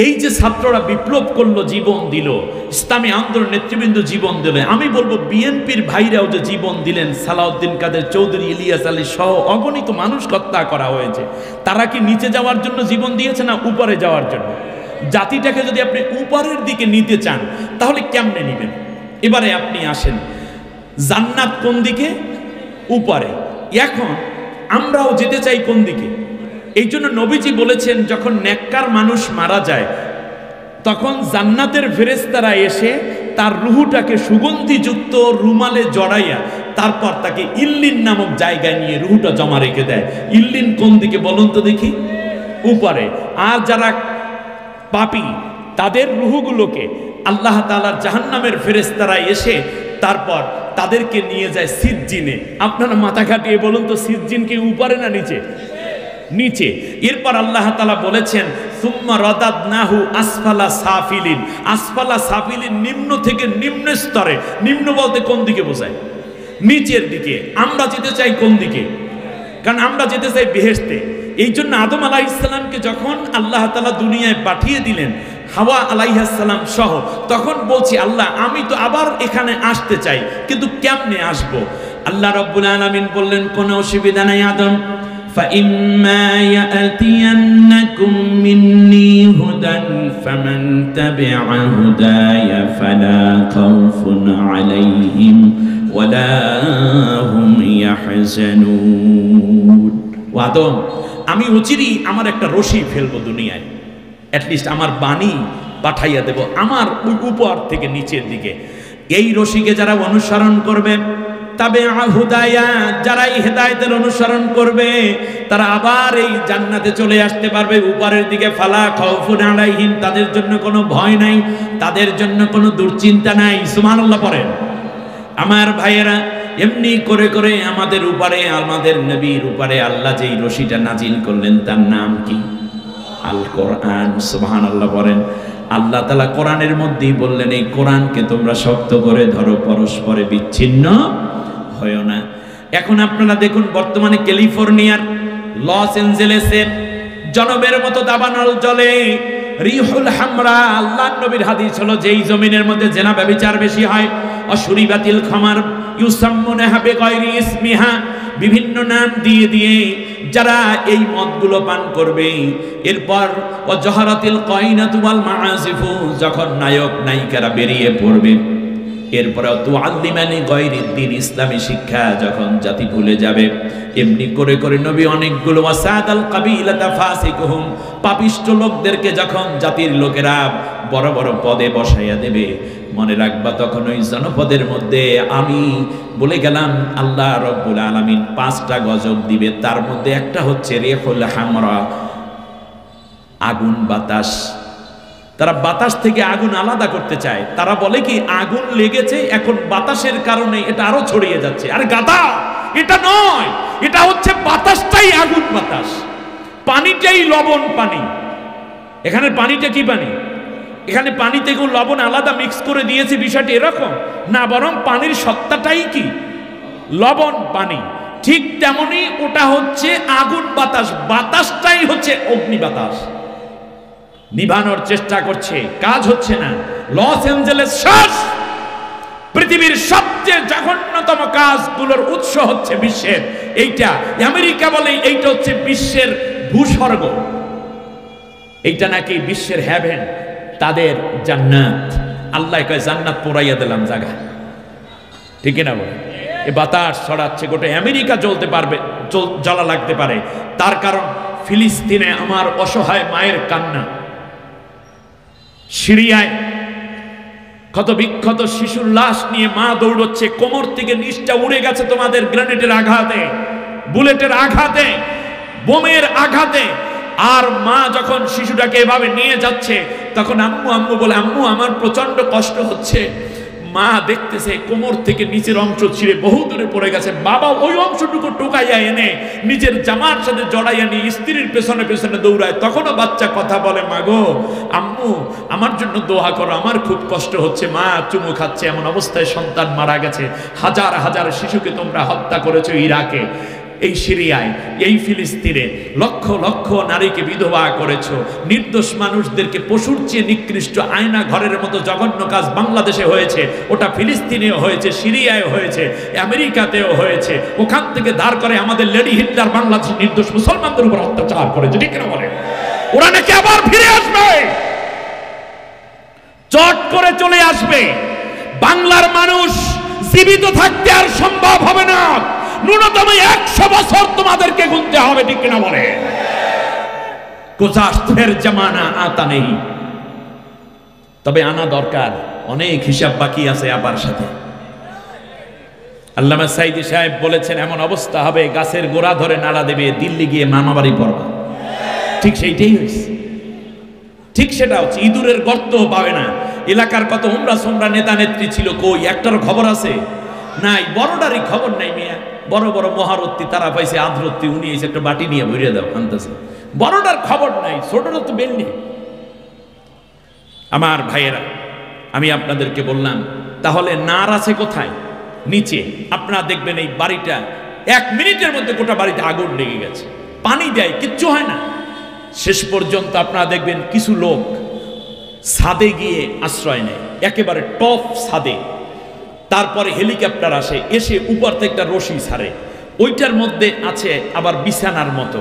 এই যে ছাত্ররা বিপ্লব করলো, জীবন দিল, ইসলামী আন্দোলন নেতৃবৃন্দ জীবন দিলে, আমি বলবো বিএনপির ভাইরাও যে জীবন দিলেন, সালাউদ্দিন কাদের চৌধুরী, ইলিয়াস আলী সহ অগণিত মানুষ হত্যা করা হয়েছে, তারা কি নিচে যাওয়ার জন্য জীবন দিয়েছে না উপরে যাওয়ার জন্য? জাতিটাকে যদি আপনি উপরের দিকে নিতে চান তাহলে কেমনে নিবেন? এবারে আপনি আসেন, জান্নাত কোন দিকে? উপরে। এখন আমরাও যেতে চাই কোন দিকে? এই জন্য নবীজি বলেছেন, যখন নেককার মানুষ মারা যায় তখন জান্নাতের ফেরেশতারা এসে তার রুহুটাকে সুগন্ধিযুক্ত রুমালে জড়াইয়া তারপর তাকে ইল্লিন নামক জায়গায় নিয়ে রুহুটা জমা রেখে দেয়। ইল্লিন কোন দিকে বলুন তো দেখি? উপরে। আর যারা পাপী তাদের রুহুগুলোকে আল্লাহ তাআলার জাহান্নামের ফেরেশতারা এসে তারপর তাদেরকে নিয়ে যায় সিজ্জিনে। আপনারা মাথা খাটিয়ে বলুন তো, সিজ্জিন কি উপরে না নিচে? নিচে। এরপর আল্লাহ তাআলা বলেছেন, সুম্মা রাদাদনাহু আসফালা সাফিলিন। আসফালা সাফিলিন নিম্ন থেকে নিম্ন স্তরে। নিম্ন বলতে কোন দিকে বোঝায়? নিচের দিকে। আমরা যেতে চাই কোন দিকে? কারণ আমরা যেতে চাই বেহেশতে। এই জন্য আদম আলাইহিস সালামকে যখন আল্লাহ তাআলা দুনিয়ায় পাঠিয়ে দিলেন, হাওয়া আলাইহিস সালাম সহ, তখন বলছি, আল্লাহ আমি তো আবার এখানে আসতে চাই, কিন্তু কেমনে আসবো? আল্লাহ রাব্বুল আলামিন বললেন, কোনো অসুবিধা নাই আদম, فَإِمَّا يَأْتِيَنَّكُم مِّنِّي هُدًى فَمَن تَبِعَ هُدَايَ فَلَا خَوْفٌ عَلَيْهِمْ وَلَا هُمْ يَحْزَنُونَ। আদম, আমি অচিরেই আমার একটা রশি ফেলবো দুনিয়ায়, অ্যাটলিস্ট আমার বাণী পাঠাইয়া দেব আমার উপর থেকে নিচের দিকে। এই রশিকে যারা অনুসরণ করবে, তবে হুদায়া, যারা এই হেদায়েতের অনুসরণ করবে, তারা আবার এই জান্নাতে চলে আসতে পারবে উপরের দিকে। ফালা খাউফুন আলাইহিম, তাদের জন্য কোনো ভয় নাই, তাদের জন্য কোনো দুশ্চিন্তা নাই। সুবহানাল্লাহ পড়েন। আমার ভাইয়েরা, এমনি করে করে আমাদের উপরে, আমাদের নবীর উপরে আল্লাহ যেই রশিটা নাজিল করলেন তার নাম কি? আল কোরআন। সুবহানাল্লাহ পড়েন। আল্লাহ তাআলা কোরআনের মধ্যেই বললেন, এই কোরআনকে তোমরা শক্ত করে ধরো, পরস্পরে বিচ্ছিন্ন হয় না। এখন আপনারা দেখুন, বর্তমানে ক্যালিফোর্নিয়ার লস এঞ্জেলেসের জনবের মতো দাবানল জলে রিহুল হামরা, আল্লাহর নবীর হাদিস হলো, যেই জমিনের মধ্যে জেনা ব্যভিচার বেশি হয়, অশুরিবাতিল খামার ইউসাম্মুনাহা বিগাইরি ইসমিহা, বিভিন্ন নাম দিয়ে দিয়ে যারা এই মদগুলো পান করবে, এরপর ওয়াজহারাতিল কাইনাতু ওয়াল মাআসিফু, যখন নায়ক নায়িকারা বেরিয়ে পড়বে, এরপরে তুআল্লিমানি গায়রিদ্দিন, ইসলামী শিক্ষা যখন জাতি ভুলে যাবে, এমনি করে করে নবী অনেকগুলো ওয়াসাদাল কাবিলাতা ফাসিকুহুম, পাপিষ্ট লোকদেরকে যখন জাতির লোকেরা বড় বড় পদে বসাইয়া দেবে, মনে রাখবা তখন ওই জনপদের মধ্যে আমি বলে গেলাম আল্লাহ রাব্বুল আলামিন 5টা গজব দিবে। তার মধ্যে একটা হচ্ছে রিহুল হামরা, আগুন বাতাস। তারা বাতাস থেকে আগুন আলাদা করতে চায়। তারা বলে কি, আগুন লেগেছে, এখন বাতাসের কারণে এটা আরো ছড়িয়ে যাচ্ছে। আরে গাধা, এটা নয়, এটা হচ্ছে বাতাসটাই আগুন বাতাস, পানিটাই লবণ পানি। এখানে পানিটা কি পানি? এখানে পানি থেকেও লবণ আলাদা মিক্স করে দিয়েছে, বিষয়টি এরকম না, বরং পানির সত্তাটাই কি? লবণ পানি। ঠিক তেমনি ওটা হচ্ছে আগুন বাতাস, বাতাসটাই হচ্ছে অগ্নি বাতাস। নিভানোর চেষ্টা করছে, কাজ হচ্ছে না। লস এঞ্জেলেস শেষ। পৃথিবীর সবচেয়ে জঘন্যতম কাজগুলোর উৎস হচ্ছে বিশ্বের এইটা। আমেরিকা বলে এইটা হচ্ছে বিশ্বের ভূস্বর্গ, এইটা নাকি বিশ্বের হেভেন, তাদের জান্নাত। আল্লাহ কয় জান্নাত পোড়াইয়া দিলাম জায়গা, ঠিক না বলে? এ বাতাস ছড়াচ্ছে, গোটা আমেরিকা জ্বলতে পারবে, জ্বালা লাগতে পারে। তার কারণ ফিলিস্তিনে আমার অসহায় মায়ের কান্না, সিরিয়ায় ক্ষত বিক্ষত শিশুর লাশ নিয়ে মা দৌড়চ্ছে, কোমর থেকে নিচটা উড়ে গেছে তোমাদের গ্রেনেডের আঘাতে, বুলেটের আঘাতে, বোমের আঘাতে। আর মা যখন শিশুটাকে এভাবে নিয়ে যাচ্ছে তখন আম্মু আম্মু বলে, আম্মু আমার প্রচন্ড কষ্ট হচ্ছে। মা দেখতেছে কোমর থেকে নিচের অংশ ছিঁড়ে বহু দূরে পড়ে গেছে। বাবা ওই অংশটুকু টোকাইয়া এনে নিজের জামার সাথে জড়াইয়া নিয়ে স্ত্রীর পেছনে পেছনে দৌড়ায়। তখনও বাচ্চা কথা বলে, মা গো আম্মু আমার জন্য দোয়া করো, আমার খুব কষ্ট হচ্ছে। মা চুমু খাচ্ছে। এমন অবস্থায় সন্তান মারা গেছে। হাজার হাজার শিশুকে তোমরা হত্যা করেছো ইরাকে, এই সিরিয়ায়, এই ফিলিস্তিনে লক্ষ লক্ষ নারীকে বিধবা করেছো। নির্দোষ মানুষদেরকে পশুর চেয়ে নিকৃষ্ট আয়না ঘরের মতো জঘন্য কাজ বাংলাদেশে হয়েছে, ওটা ফিলিস্তিনেও হয়েছে, সিরিয়ায় হয়েছে, আমেরিকাতেও হয়েছে। ওখান থেকে দাঁড় করে আমাদের লেডি হিটলার বাংলাদেশের নির্দোষ মুসলমানদের উপর অত্যাচার করেছে। ঠিক না বলে? ওরা নাকি আবার ফিরে আসবে, চট করে চলে আসবে। বাংলার মানুষ জীবিত থাকতে আর সম্ভব হবে না। ন্যূনতম 100 বছর তোমাদেরকে গুনতে হবে। ঠিক কিনা বলে? কোজাস্তের জামানা আতা নেই, তবে আনা দরকার। অনেক হিসাব বাকি আছে আবার সাথে। আল্লামা সাইদি সাহেব বলেছেন, এমন অবস্থা হবে গাছের গোড়া ধরে নাড়া দেবে, দিল্লি গিয়ে মামাবাড়ি পড়বা। ঠিক সেইটাই হয়েছে, ঠিক সেটা হচ্ছে। ইঁদুরের গর্ত পাবে না। এলাকার কত উমরা সোমরা নেতা নেত্রী ছিল, কই একটার খবর আছে? নাই। বড়টারই খবর নাই মিয়া। বড় বড় মহারত্তি তারা পাইছে আদ্রত্তি, উনি এসে একটা বাটি নিয়ে ভরিয়ে দাও আনতেছে। বড়টার খবর নাই, ছোটটা তো বেল নেই। আমার ভাইয়েরা, আমি আপনাদেরকে বললাম, তাহলে নার আছে কোথায়? নিচে। আপনারা দেখবেন এই বাড়িটা 1 মিনিটের মধ্যে গোটা বাড়িতে আগুন লেগে গেছে। পানি দেয়, কিচ্ছু হয় না। শেষ পর্যন্ত আপনারা দেখবেন কিছু লোক ছাদে গিয়ে আশ্রয় নেয়, একেবারে টপ ছাদে। তারপরে হেলিকপ্টার আসে, এসে উপর থেকে একটা রশি ছাড়ে, ওইটার মধ্যে আছে আবার বিছানার মতো।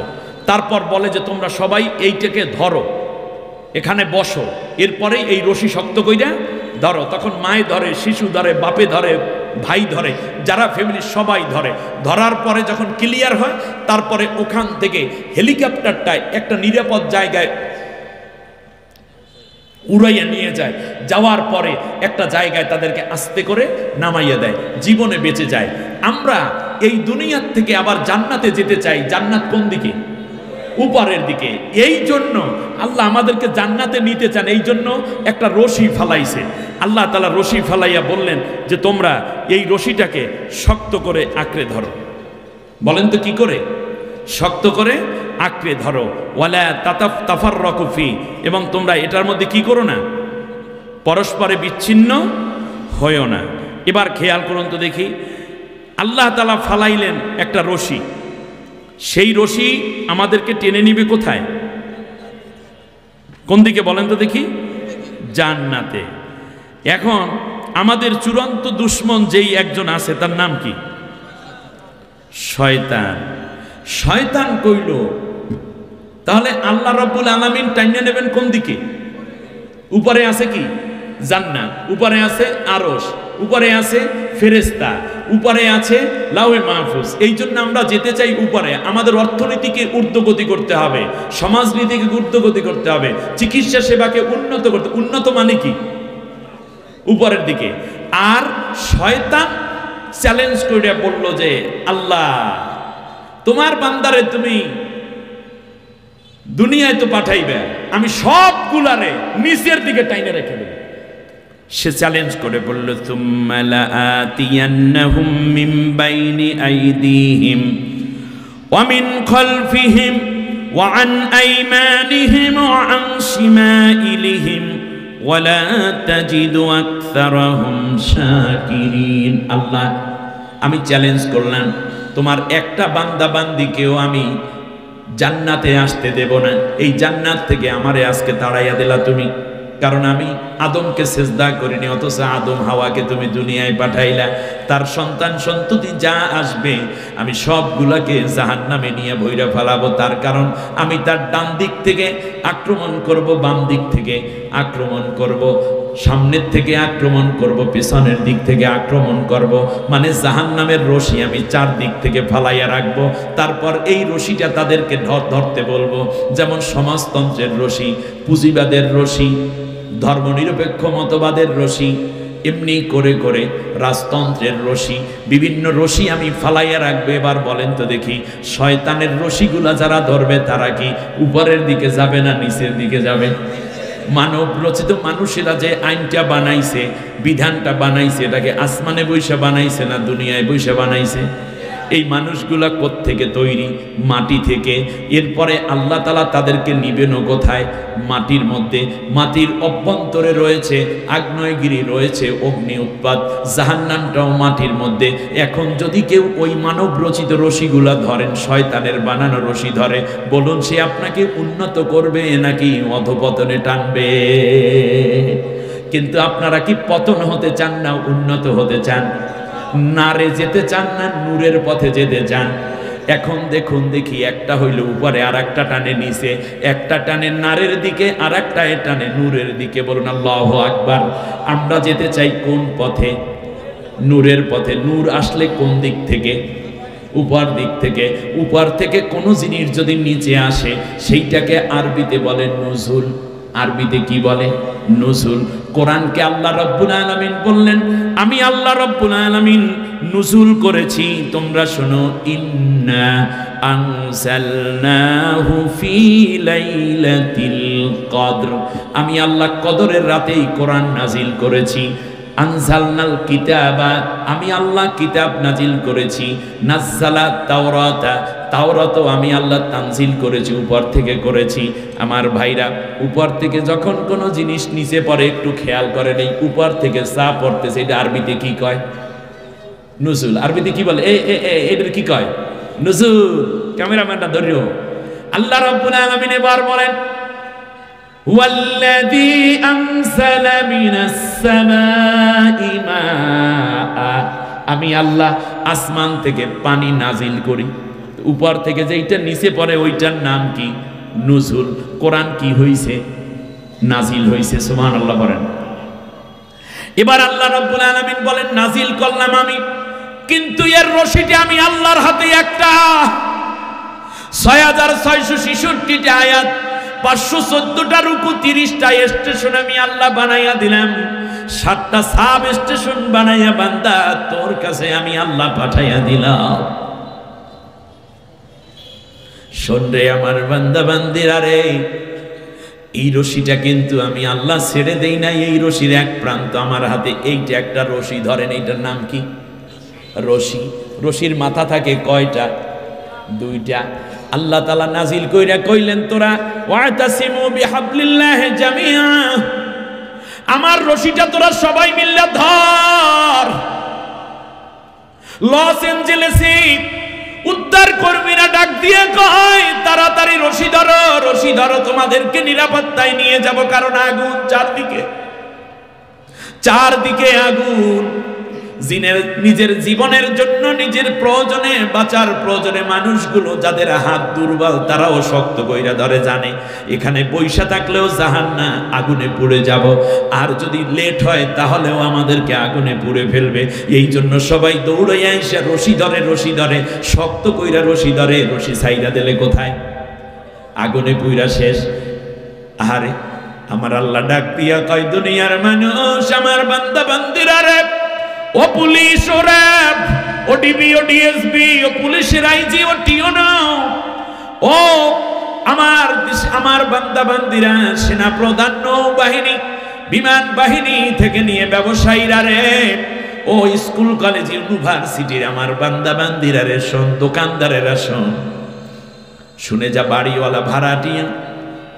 তারপর বলে যে তোমরা সবাই এইটাকে ধরো, এখানে বসো, এরপরে এই রশি শক্ত কইরা ধরো। তখন মায়ে ধরে, শিশু ধরে, বাপে ধরে, ভাই ধরে, যারা ফ্যামিলির সবাই ধরে। ধরার পরে যখন ক্লিয়ার হয়, তারপরে ওখান থেকে হেলিকপ্টারটায় একটা নিরাপদ জায়গায় উড়াইয়া নিয়ে যায়। যাওয়ার পরে একটা জায়গায় তাদেরকে আস্তে করে নামাইয়া দেয়, জীবনে বেঁচে যায়। আমরা এই দুনিয়ার থেকে আবার জান্নাতে যেতে চাই। জান্নাত কোন দিকে? উপরের দিকে। এই জন্য আল্লাহ আমাদেরকে জান্নাতে নিতে চান। এই জন্য একটা রশি ফালাইছে আল্লাহ তাআলা। রশি ফালাইয়া বললেন যে তোমরা এই রশিটাকে শক্ত করে আঁকড়ে ধরো। বলেন তো কি করে? শক্ত করে আঁকড়ে ধরো। ওয়ালা তাফাররাকু ফি, এবং তোমরা এটার মধ্যে কি করো না, পরস্পরে বিচ্ছিন্ন হয়ো না। এবার খেয়াল করুন তো দেখি, আল্লাহ তাআলা ফালাইলেন একটা রশি। সেই রশি আমাদেরকে টেনে নিবে কোথায়? কোন দিকে বলেন তো দেখি? জান্নাতে। এখন আমাদের চূড়ান্ত দুশমন যেই একজন আছে, তার নাম কি? শয়তান। শয়তান কইল, তাহলে আল্লাহ রাব্বুল আলামিন টাইনা নেবেন কোন দিকে? উপরে আছে কি? জান্নাত। উপরে আছে আরশ, উপরে আছে ফেরেশতা, উপরে আছে লাউহে মাহফুজ। এই জন্য আমরা যেতে চাই উপরে। আমাদের অর্থনীতিকে ঊর্ধ্বগতি করতে হবে, সমাজনীতিকে ঊর্ধ্বগতি করতে হবে, চিকিৎসা সেবাকে উন্নত করতে। উন্নত মানে কি? উপরের দিকে। আর শয়তান চ্যালেঞ্জ করে বলল যে আল্লাহ তোমার বান্দারে তুমি দুনিয়ায় তো পাঠাইবে, আমি সবগুলারে নিচের দিকে টাইনে রেখে দেব। সে চ্যালেঞ্জ করে বলল, সুম্মা লাআতিয়ান্নাহুম মিন বাইনি আইদিহিম ওয়া মিন খালফিহিম ওয়া আন আইমানিহিম ওয়া আন শিমাইলিহিম ওয়া লা তাজিদু আকসারাহুম শাকিরিন। আল্লাহ, আমি চ্যালেঞ্জ করলাম, তোমার একটা বান্দা বান্দিকেও আমি জান্নাতে আসতে দেব না। এই জান্নাত থেকে আমারে আজকে তাড়াইয়া দিলা তুমি, কারণ আমি আদমকে সেজদা করিনি, অথচ আদম হাওয়াকে তুমি দুনিয়ায় পাঠাইলা। তার সন্তান সন্ততি যা আসবে আমি সবগুলাকে জাহান্নামে নিয়ে বইরা ফেলাবো। তার কারণ আমি তার ডান দিক থেকে আক্রমণ করব, বাম দিক থেকে আক্রমণ করব, সামনের থেকে আক্রমণ করব, পেছনের দিক থেকে আক্রমণ করব। মানে জাহান্নামের রশি আমি 4 দিক থেকে ফালাইয়া রাখবো। তারপর এই রশিটা তাদেরকে ধরতে বলবো, যেমন সমাজতন্ত্রের রশি, পুঁজিবাদের রশি, ধর্মনিরপেক্ষ মতবাদের রশি, এমনি করে করে রাজতন্ত্রের রশি, বিভিন্ন রশি আমি ফালাইয়া রাখবে। এবার বলেন তো দেখি, শয়তানের রশিগুলা যারা ধরবে তারা কি উপরের দিকে যাবে না নিচের দিকে যাবে? মানব রচিত মানুষেরা যে আইনটা বানাইছে, বিধানটা বানাইছে, এটাকে আসমানে বৈশা বানাইছে না দুনিয়ায় বৈশা বানাইছে? এই মানুষগুলা কোত্থেকে তৈরি? মাটি থেকে। এরপরে আল্লাহ তাআলা তাদেরকে নিবেন কোথায়? মাটির মধ্যে। মাটির অভ্যন্তরে রয়েছে আগ্নেয়গিরি, রয়েছে অগ্নি উৎপাত, জাহান্নামটাও মাটির মধ্যে। এখন যদি কেউ ওই মানব রচিত রশিগুলা ধরেন, শয়তানের বানানো রশি ধরে, বলুন সে আপনাকে উন্নত করবে নাকি অধপতনে টানবে? কিন্তু আপনারা কি পতন হতে চান না উন্নত হতে চান? নারে যেতে চান না নূরের পথে যেতে চান? এখন দেখুন দেখি, একটা হইল উপরে আর একটা টানে নিচে, একটা টানে নারের দিকে আর একটা টানে নূরের দিকে। বলুন আল্লাহু আকবার। আমরা যেতে চাই কোন পথে? নূরের পথে। নূর আসলে কোন দিক থেকে? উপর দিক থেকে। উপর থেকে কোনো জিনিস যদি নিচে আসে সেইটাকে আরবিতে বলে নুজুল। আরবিতে কি বলে? নুজুল। কোরআনকে আল্লাহ রাব্বুল আলামিন বললেন, আমি আল্লাহ রাব্বুল আলামিন নুজুল করেছি। তোমরা শোনো, ইন্না আনজালনাহু ফি লাইলাতিল কদর। আমি আল্লাহ কদরের রাতেই কোরআন নাজিল করেছি। আনজালনাল কিতাবা, আমি আল্লাহ কিতাব নাজিল করেছি। নাজ্জালা তাওরাতা, তাওরাতও আমি আল্লাহ তানজিল করেছি, উপর থেকে করেছি। আমার ভাইরা, উপর থেকে যখন কোনো জিনিস নিচে পড়ে একটু খেয়াল করেন, এই উপর থেকে চা পড়তেছে, এটা আরবিতে কি কয়? নুজুল। আরবিতে কি বলে? এটার কি কয়? নুজুল। ক্যামেরাম্যানটা ধরিও। আল্লাহ রাব্বুল আলামিন এবার বলেন, ওয়াল্লাযী আনজালা মিনাস সামাই মাআ, আমি আল্লাহ আসমান থেকে পানি নাজিল করি। উপর থেকে যেইটা নিচে পড়ে ওইটার নাম কি? নুজুল। কোরআন কি হইছে? নাজিল হইছে। সুবহানাল্লাহ বলেন। এবার আল্লাহ রাব্বুল আলামিন বলেন, নাজিল করলাম আমি, কিন্তু এর রশিটা আমি আল্লাহর হাতে একটা। 6666টা আয়াত, 514টা রুকু, 30টা স্টেশন আমি আল্লাহ বানাইয়া দিলাম। 7টা সাব স্টেশন বানাইয়া বান্দা তোর কাছে আমি আল্লাহ পাঠাইয়া দিলাম। শোন রে আমার বান্দা বান্দিরা রে, এই রশিটা কিন্তু আমি আল্লাহ ছেড়ে দেই নাই। এই রশির এক প্রান্ত আমার হাতে। এইটা একটা রশি ধরেন, এইটার নাম কি? রশি। রশির মাথা থাকে কয়টা? 2টা। আল্লাহ তাআলা নাজিল কইরা কইলেন, তোরা ওয়াতাসিমু বিহাবলিল্লাহি জামিআ, আমার রশিটা তোরা সবাই মিলে ধর। লস এঞ্জেলেসে উদ্ধার কর্মীরা ডাক দিয়ে কয়, তাড়াতাড়ি রশি ধরো, রশি ধরো, তোমাদেরকে নিরাপত্তায় নিয়ে যাব। কারণ আগুন চারদিকে আগুন। নিজের জীবনের জন্য, নিজের প্রয়োজনে, বাঁচার প্রয়োজনে মানুষগুলো যাদের হাত দুর্বল তারাও শক্ত কইরা ধরে, জানে এখানে বৈশা থাকলেও জাহান্নাম, আগুনে পুড়ে যাব, আর যদি লেট হয় তাহলেও আমাদেরকে আগুনে পুড়ে ফেলবে। এই জন্য সবাই দৌড়াইয়া এসে রশি ধরে, শক্ত কইরা রশি ধরে। রশি ছাইরা দিলে কোথায়? আগুনে পুইরা শেষ। আরে আমার আল্লাহ ডাক দিয়া কয়, দুনিয়ার মানুষ, আমার বান্দা বান্দিরা রে, ও পুলিশ, ও র্যাব, ও ডিবি, ও ডিএসবি, ও পুলিশের আইজি, ও টিও নাও, ও আমার বান্দা বান্দিরা, সেনা প্রধান, নৌবাহিনী, বিমান বাহিনী থেকে নিয়ে ব্যবসায়ীরা রে, ও স্কুল কলেজ ইউনিভার্সিটির আমার বান্দা বান্দিরা রে, শোন, দোকানদারেরা শোন, শুনে যা বাড়িওয়ালা ভাড়াটিয়া,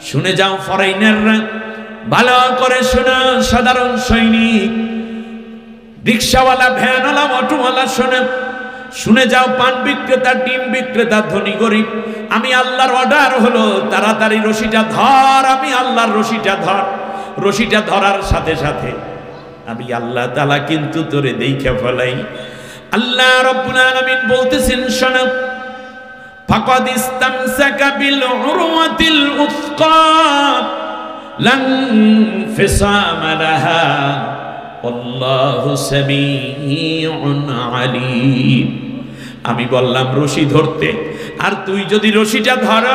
শুনে যাও ফরেইনাররা, ভালো করে শোনো সাধারণ সৈনিক, রিক্সাওয়ালা, ভ্যানওয়ালা, অটোওয়ালা, শুনে যাও পান বিক্রেতা, ডিম বিক্রেতা, ধনী গরিব, আমি আল্লাহর অর্ডার হলো তাড়াতাড়ি রশিটা ধর। আমি আল্লাহর রশিটা ধর। রশিটা ধরার সাথে সাথে আমি আল্লাহ তাআলা কিন্তু তোরে দেইখা ফেলাই। আল্লাহ রাব্বুল আলামিন বলতেছেন, শোনো, ফাকাদ ইসতামসাকা বিল উরওয়াতিল উসকা লান ফিসামা লাহা আল্লাহু সামিউন আলিম। আমি বললাম রশি ধরতে, আর তুই যদি রশিটা ধর,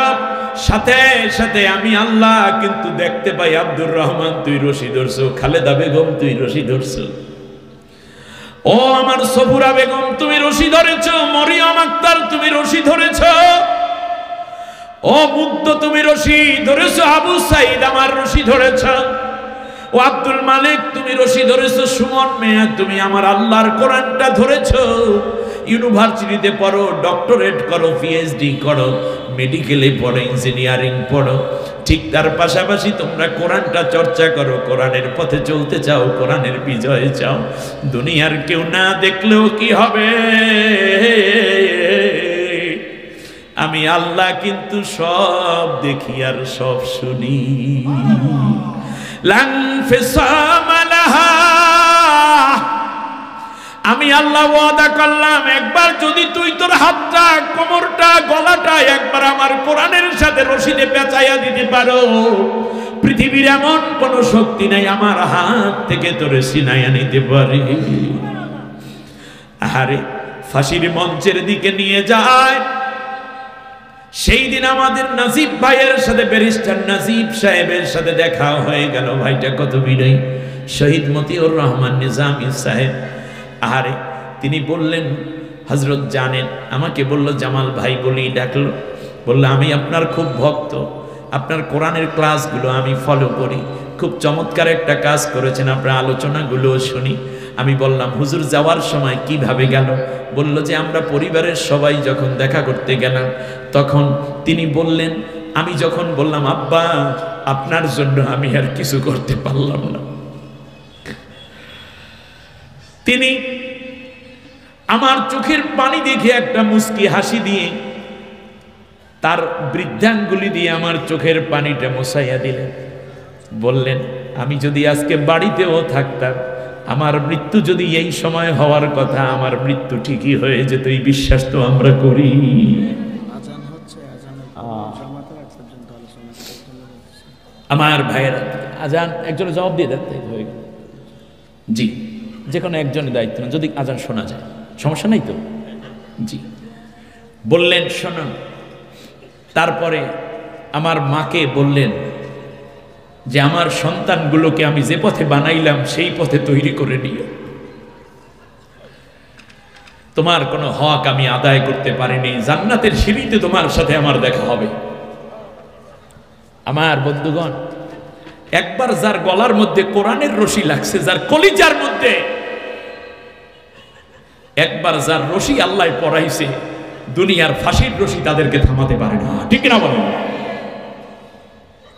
সাথে সাথে আমি আল্লাহ কিন্তু দেখতে পাই, আব্দুর রহমান তুই রশি ধরছো, খালেদা বেগম তুই রশি ধরছো, ও আমার সফুরা বেগম তুমি রশি ধরেছ, মরিয়ম আক্তার তুমি রশি ধরেছ, ও মুগ্ধ তুমি রশি ধরেছ, আবু সাইদ আমার রশি ধরেছ, ও আব্দুল মালিক তুমি রশি ধরেছ, সুমন মেয়া তুমি আমার আল্লাহর কোরআনটা ধরেছ। ইউনিভার্সিটিতে পড়ো, ডক্টরেট করো, পিএইচডি করো, মেডিকেলে পড়ো, ইঞ্জিনিয়ারিং পড়ো, ঠিক তার পাশাপাশি তোমরা কোরআনটা চর্চা করো, কোরআনের পথে চলতে চাও, কোরআনের বিজয় চাও। দুনিয়ার কেউ না দেখলেও কি হবে, আমি আল্লাহ কিন্তু সব দেখি আর সব শুনি। লান ফিসামা লাহা, আমি আল্লাহ ওয়াদা করলাম একবার যদি তুই তোর হাতটা, কোমরটা, গলাটা একবার আমার কোরআনের সাথে রশিদে পেঁচাইয়া দিতে পারো, পৃথিবীর এমন কোন শক্তি নাই আমার হাত থেকে তোরে ছিনাইয়া নিতে পারে। আরে ফাঁসির মঞ্চের দিকে নিয়ে যায়, সেই দিন আমাদের নাজিব ভাইয়ের সাথে, ব্যারিস্টার নাজিব সাহেবের সাথে দেখা হয়ে গেল। ভাইটা কত বিনয়ী, শহীদ মতিউর রহমান নিজামী সাহেব। আরে তিনি বললেন, হযরত জানেন, আমাকে বলল জামাল ভাই বলি ডাকলো, বলল আমি আপনার খুব ভক্ত, আপনার কোরআনের ক্লাসগুলো আমি ফলো করি, খুব চমৎকার একটা কাজ করেছেন, আপনার আলোচনাগুলোও শুনি। আমি বললাম হুজুর যাওয়ার সময় কিভাবে গেল? বলল যে আমরা পরিবারের সবাই যখন দেখা করতে গেলাম, তখন তিনি বললেন, আমি যখন বললাম আব্বা আপনার জন্য আমি আর কিছু করতে পারলাম না, তিনি আমার চোখের পানি দেখে একটা মুস্কি হাসি দিয়ে তার বৃদ্ধাঙ্গুলি দিয়ে আমার চোখের পানিটা মোছাইয়া দিলেন। বললেন আমি যদি আজকে বাড়িতেও থাকতাম, আমার মৃত্যু যদি এই সময় হওয়ার কথা, আমার মৃত্যু ঠিকই হয়ে যেত, এই বিশ্বাস তো আমরা করি। আমার ভাইয়েরা, আজান একজনের জবাব দিয়ে দেন, হয়ে গেল। জি, যে কোনো একজনের দায়িত্ব না, যদি আজান শোনা যায় সমস্যা নেই তো। জি বললেন শোনো। তারপরে আমার মাকে বললেন যে আমার সন্তানগুলোকে আমি যে পথে বানাইলাম সেই পথে তৈরি করে নিও, তোমার কোনো হক আমি আদায় করতে পারিনি, জান্নাতের সিঁড়িতে তোমার সাথে আমার দেখা হবে। আমার বন্ধুগণ, একবার যার গলার মধ্যে কোরআনের রশি লাগছে, যার কলিজার মধ্যে একবার যার রশি আল্লাহ পরাইছে, দুনিয়ার ফাঁসির রশি তাদেরকে থামাতে পারে না, ঠিক না বলেন?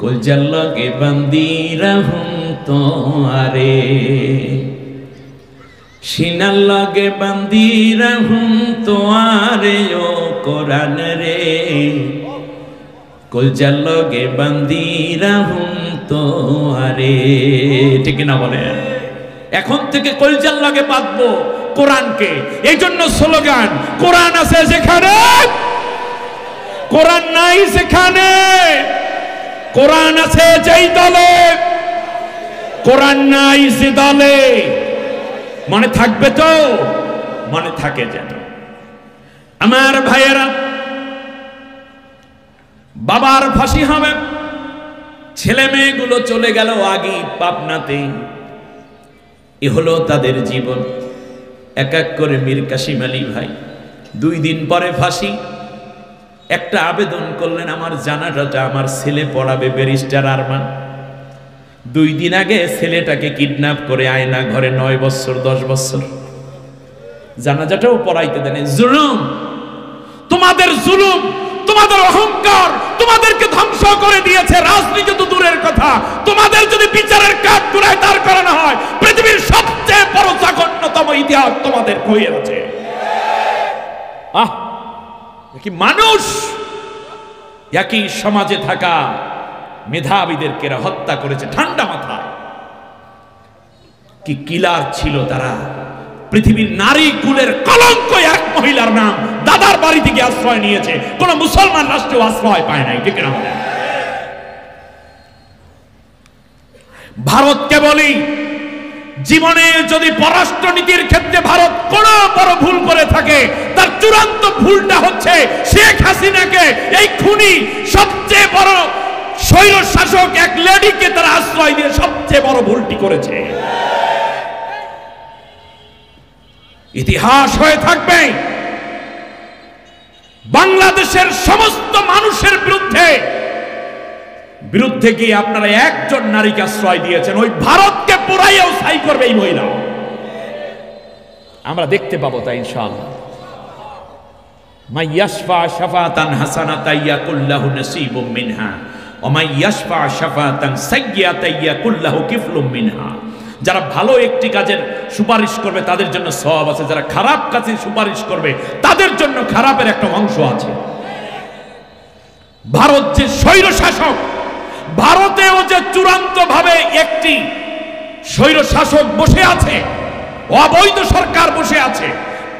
কলজার লগে বান্দি রাহুম তোয়ারে, সিনার লগে বান্দি রাহুম তোয়ারে, ও কোরআন রে, কলজার লগে বান্দি রাহুম তোয়ারে, ঠিক না বলেন? এখন থেকে কলজার লগে বাঁধবো কোরআনকে। এই জন্য স্লোগান, কোরআন আছে যেখানে, কোরআন নাই সেখানে, কোরআন আছে যেই দলে, কোরআন নাই সে দলে। মনে থাকবে তো? মনে থাকে যেন। আমার ভাইয়েরা, বাবার ফাঁসি হবে, ছেলে মেয়েগুলো চলে গেল আগে পাবনাতে, এ হলো তাদের জীবন। এক এক করে মীর কাসিম আলী ভাই 2 দিন পরে ফাঁসি। একটা আবেদন করলেন, আমার জানাজাটা আমার ছেলে পড়াবে, ব্যারিস্টার আরমান। 2 দিন আগে ছেলেটাকে কিডন্যাপ করে আয়না ঘরে 9 বছর 10 বছর, জানাজাটাও পড়াইতে দেন। জুলুম, তোমাদের জুলুম, তোমাদের অহংকার তোমাদেরকে ধ্বংস করে দিয়েছে। রাজনীতি তো দূরের কথা, তোমাদের যদি বিচারের কাঠ গুড়ায় দাঁড় করানো হয়, পৃথিবীর সবচেয়ে বড় জঘন্যতম ইতিহাস তোমাদের হয়ে আছে। কি মানুষ, একই সমাজে থাকা মেধাবীদেরকে হত্যা করেছে ঠান্ডা মাথায়। কি কিলার ছিল তারা! পৃথিবীর নারী কুলের কলঙ্ক এক মহিলার নাম, দাদার বাড়ি থেকে আশ্রয় নিয়েছে, কোন মুসলমান রাষ্ট্রে আশ্রয় পায় নাই, ঠিক না? ভারতকে বলি, জীবনে যদি পররাষ্ট্রনীতির ক্ষেত্রে ভারত কোন বড় ভুল করে থাকে, তার চূড়ান্ত ভুলটা হচ্ছে শেখ হাসিনাকে, এই খুনি সবচেয়ে বড় স্বৈর শাসক এক লেডিকে তারা আশ্রয় দিয়ে সবচেয়ে বড় ভুলটি করেছে। ইতিহাস হয়ে থাকবে। বাংলাদেশের সমস্ত মানুষের বিরুদ্ধে গিয়ে আপনারা একজন নারীকে আশ্রয় দিয়েছেন, ওই ভারতকে পুরাইয়াও ছাই করবে এই মহিলা। আমরা দেখতে পাবো তাই ইনশাআল্লাহ। মাইয়াশফা শাফাতান হাসানাতান ইয়াকুল্লাহু নসীবুম মিনহা ওয়া মাইয়াশফা শাফাতান সাইয়্যাতান ইয়াকুল্লাহু কিফলুম মিনহা। যারা ভালো একটি কাজের সুপারিশ করবে তাদের জন্য সওয়াব আছে, যারা খারাপ কাজের সুপারিশ করবে তাদের জন্য খারাপের একটা অংশ আছে। ভারত যে স্বৈর শাসক, ভারতেও যে চূড়ান্ত ভাবে একটি স্বৈর শাসক বসে আছে, অবৈধ সরকার বসে আছে,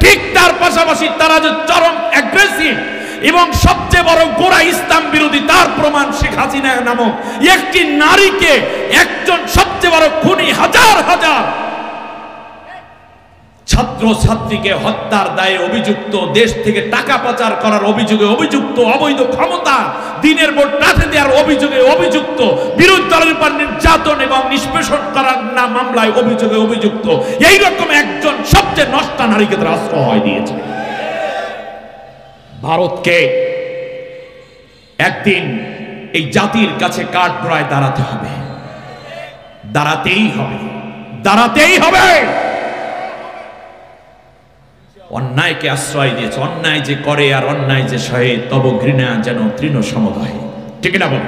ঠিক তার পাশাপাশি তারা যে চরম অ্যাগ্রেসিভ এবং সবচেয়ে বড় গোড়া ইসলাম বিরোধী, তার প্রমাণ শেখ হাসিনা নামক একটি নারীকে, একজন সবচেয়ে বড় খুনি, হাজার হাজার ছাত্র ছাত্রীকে হত্যার দায়ে অভিযুক্ত, দেশ থেকে টাকা পাচার করার অভিযোগে অভিযুক্ত, অবৈধ ক্ষমতা দিনের ভোট রাতে দেওয়ার অভিযোগে অভিযুক্ত, বিরোধী দলের উপর নির্যাতন এবং নিষ্পেষণ করার না মামলায় অভিযোগে অভিযুক্ত, এইরকম একজন সবচেয়ে নষ্টা নারীকে তারা আশ্রয় দিয়েছে। ভারতকে একদিন এই জাতির কাছে কাঠগড়ায় দাঁড়াতে হবে, দাঁড়াতেই হবে, দাঁড়াতেই হবে। অন্যায়কে আশ্রয় দিয়েছে, অন্যায় যে করে আর অন্যায় যে সহে তব ঘৃণা যেন তৃণ সমুদয়, ঠিক না বল?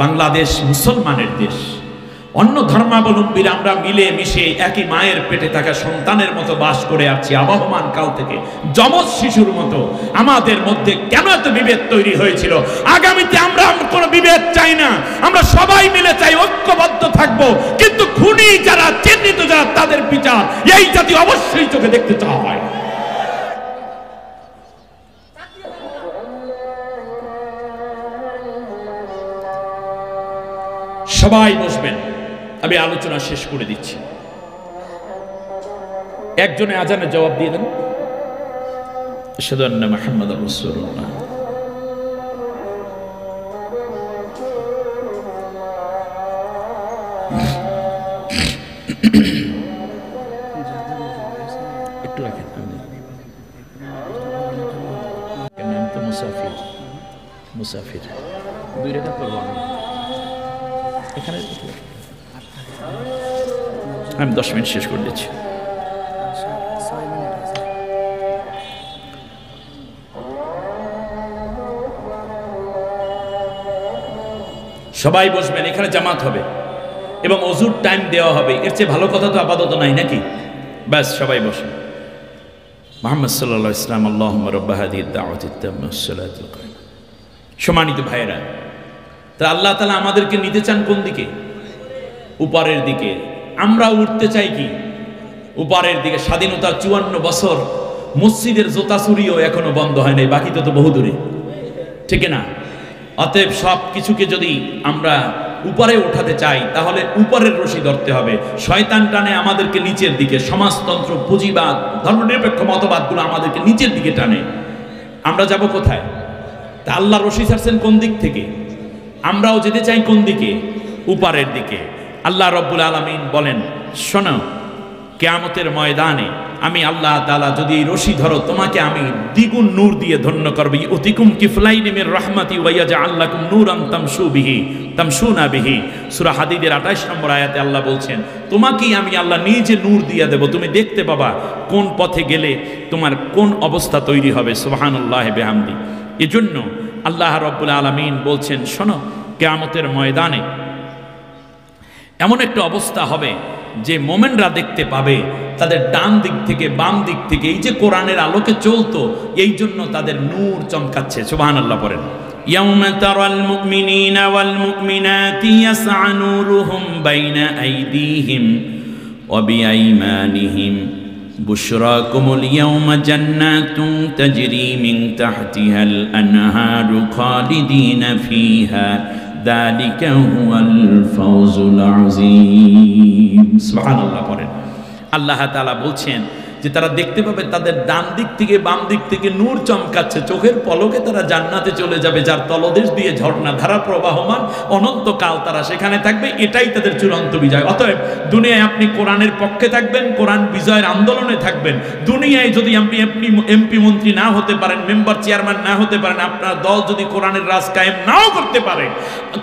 বাংলাদেশ মুসলমানের দেশ, অন্য ধর্মাবলম্বীরা আমরা মিলে মিশে একই মায়ের পেটে থাকা সন্তানের মতো বাস করে আসছি আবহমান কাল থেকে, যমজ শিশুর মতো। আমাদের মধ্যে কেন এত বিভেদ তৈরি হয়েছিল? আগামীতে আমরা কোনো বিভেদ চাই না, আমরা সবাই মিলে চাই ঐক্যবদ্ধ থাকবো, কিন্তু খুনি যারা, চিহ্নিত যারা, তাদের বিচার এই জাতি অবশ্যই চোখে দেখতে চাওয়া হয়। সবাই বসবেন, আমি আলোচনা শেষ করে দিচ্ছি। একজনে আজানের জবাব দিয়ে দেন, আশহাদু আন্না মুহাম্মাদুর রাসূলুল্লাহ। একটু রাখেন, আমি তো মুসাফির 2 রেখা করবো এখানে। আমি 10 মিনিট শেষ করে দিচ্ছি। সবাই বসবেন, এখানে জামাত হবে এবং ওযুর টাইম দেওয়া হবে। এর চেয়ে ভালো কথা তো আপাতত নাই নাকি? ব্যাস, সবাই বসেন। মুহাম্মদ সাল্লাল্লাহু আলাইহি ওয়াসাল্লাম, আল্লাহুম্মা রাব্বা হাযিহিদ দাওয়াতিত তাম্মা ওয়াস সালাতুল কায়িমা। সম্মানিত ভাইরা, তা আল্লাহ তাআলা আমাদেরকে নিতে চান কোন দিকে? উপরের দিকে। আমরা উঠতে চাই কি? উপরের দিকে। স্বাধীনতার 54 বছর মসজিদের জোতা চুরিও এখনো বন্ধ হয় নাই, বাকি তো বহু দূরে, ঠিক না? অতএব সব কিছুকে যদি আমরা উপরে ওঠাতে চাই তাহলে উপরের রশি ধরতে হবে। শয়তান টানে আমাদেরকে নিচের দিকে, সমাজতন্ত্র, পুঁজিবাদ, ধর্মনিরপেক্ষ মতবাদগুলো আমাদেরকে নিচের দিকে টানে। আমরা যাব কোথায়? তা আল্লাহ রশি ছাড়ছেন কোন দিক থেকে? আমরাও যেতে চাই কোন দিকে? উপরের দিকে। আল্লাহ রব্বুল আলামিন বলেন, শোনো, কিয়ামতের ময়দানে আমি আল্লাহ তাআলা যদি এই রশি ধরো, তোমাকে আমি দ্বিগুণ নূর দিয়ে ধন্য করব। ইউতিকুম কিফলাইন মির রাহমাতি ওয়া ইয়াজআল লাকুম নূরান তামশুনা বিহি। সূরা হাদীদের 28 নম্বর আয়াতে আল্লাহ বলছেন, তোমাকেই আমি আল্লাহ নিজে নূর দিয়ে দেব, তুমি দেখতে পাবা কোন পথে গেলে তোমার কোন অবস্থা তৈরি হবে। সুবহানাল্লাহি বিহামদি। এজন্য আল্লাহ রব্বুল আলামিন বলছেন, শোনো, কিয়ামতের ময়দানে এমন একটা অবস্থা হবে যে মোমেনরা দেখতে পাবে তাদের ডান দিক থেকে বাম দিক থেকে এই যে কোরআনের আলোকে চলতো, এই জন্য তাদের নূর চমকাচ্ছে। সুবহানাল্লাহ পড়েন। ইয়াউমা তারাল মুমিনিনা ওয়াল মুমিনাতি ইয়াসআ নূরুহুম বাইনা আইদিহিম ওয়া বিআইমানিহিম বুশরাকুমুল ইয়াউমা জান্নাতুন তাজরি মিন তাহতিহাল আনহারু খালিদিনা ফিহা যালিকা হুয়াল ফাওজুল আযীম। সুবহানাল্লাহ পড়েন। আল্লাহ তাআলা বলছেন যে তারা দেখতে পাবে তাদের ডান দিক থেকে বাম দিক থেকে নূর চমকাচ্ছে, চোখের পলকে তারা জান্নাতে চলে যাবে, যার তলদেশ দিয়ে ঝর্ণা ধারা প্রবাহমান, অনন্তকাল তারা সেখানে থাকবে। এটাই তাদের চূড়ান্ত বিজয়। অতএব দুনিয়ায় আপনি কোরআনের পক্ষে থাকবেন, কোরআন বিজয়ের আন্দোলনে থাকবেন। দুনিয়ায় যদি আপনি এমপি মন্ত্রী না হতে পারেন, মেম্বার চেয়ারম্যান না হতে পারেন, আপনার দল যদি কোরআনের রাজ কায়েম নাও করতে পারে,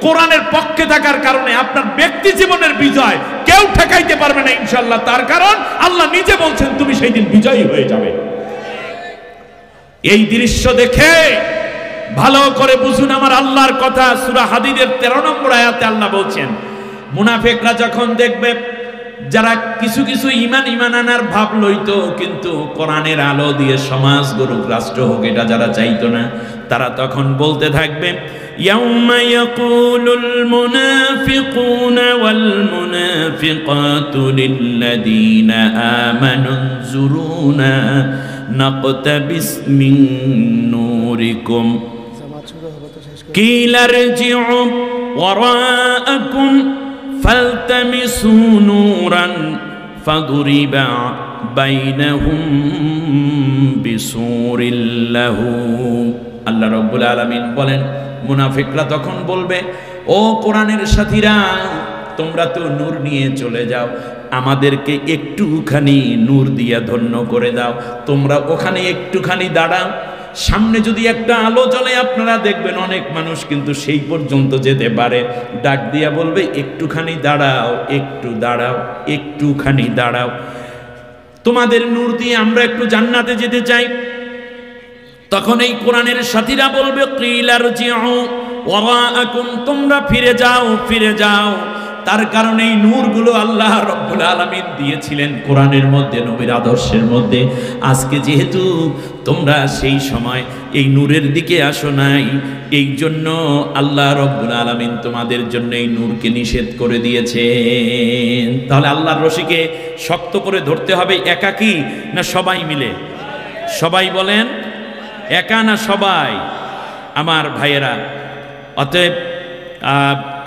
কোরআনের পক্ষে থাকার কারণে আপনার ব্যক্তি জীবনের বিজয় কেউ ঠেকাইতে পারবে না ইনশাআল্লাহ। তার কারণ আল্লাহ নিজে বলছেন তুমি সেই দিন বিজয়ী হয়ে যাবে। এই দৃশ্য দেখে ভালো করে বুঝুন আমার আল্লাহর কথা। সূরা হাদীদের 13 নম্বর আয়াতে আল্লাহ বলছেন, মুনাফিকরা যখন দেখবে যারা কিছু কিছু ঈমান আনার ভাব লইতো কিন্তু কোরআনের আলো দিয়ে সমাজ গড়ুক, রাষ্ট্র হোক, এটা যারা চাইতো না, তারা তখন বলতে থাকবে ইয়াউমা ইয়াকুলুল মুনাফিকুনা ওয়াল মুনাফিকাতু লিল্লাযীনা আমানু যুরুনা নাকতাবিস মিন নূরিকুম কিলা রজিউ ওয়ারাআকুম ফালতামিসু নূরান ফাদুরিবা বাইনাহুম বিসুরিল লাহু। আল্লাহ রাব্বুল আলামিন বলেন, মুনাফিকরা তখন বলবে, ও কোরআনের সাথীরা, তোমরা তো নূর নিয়ে চলে যাও, আমাদেরকে একটুখানি নূর দিয়া ধন্য করে দাও। তোমরা ওখানে একটুখানি দাঁড়াও, সামনে যদি একটা আলো জ্বলে আপনারা দেখবেন অনেক মানুষ কিন্তু সেই পর্যন্ত যেতে পারে। ডাক দিয়া বলবে, একটুখানি দাঁড়াও, একটু দাঁড়াও, একটুখানি দাঁড়াও, তোমাদের নূর দিয়ে আমরা একটু জান্নাতে যেতে চাই। তখন এই কোরআনের সাথীরা বলবে, কিলা রজিউ ওয়ারাআকুম, তোমরা ফিরে যাও, ফিরে যাও। তার কারণে এই নূরগুলো আল্লাহ রাব্বুল আলামিন দিয়েছিলেন কোরআনের মধ্যে, নবীর আদর্শের মধ্যে। আজকে যেহেতু তোমরা সেই সময় এই নূরের দিকে আসো নাই, এই জন্য আল্লাহ রাব্বুল আলামিন তোমাদের জন্য এই নূরকে নিষেধ করে দিয়েছেন। তাহলে আল্লাহর রশিকে শক্ত করে ধরতে হবে, একাকী না সবাই মিলে? সবাই বলেন, একা না সবাই? আমার ভাইয়েরা, অতএব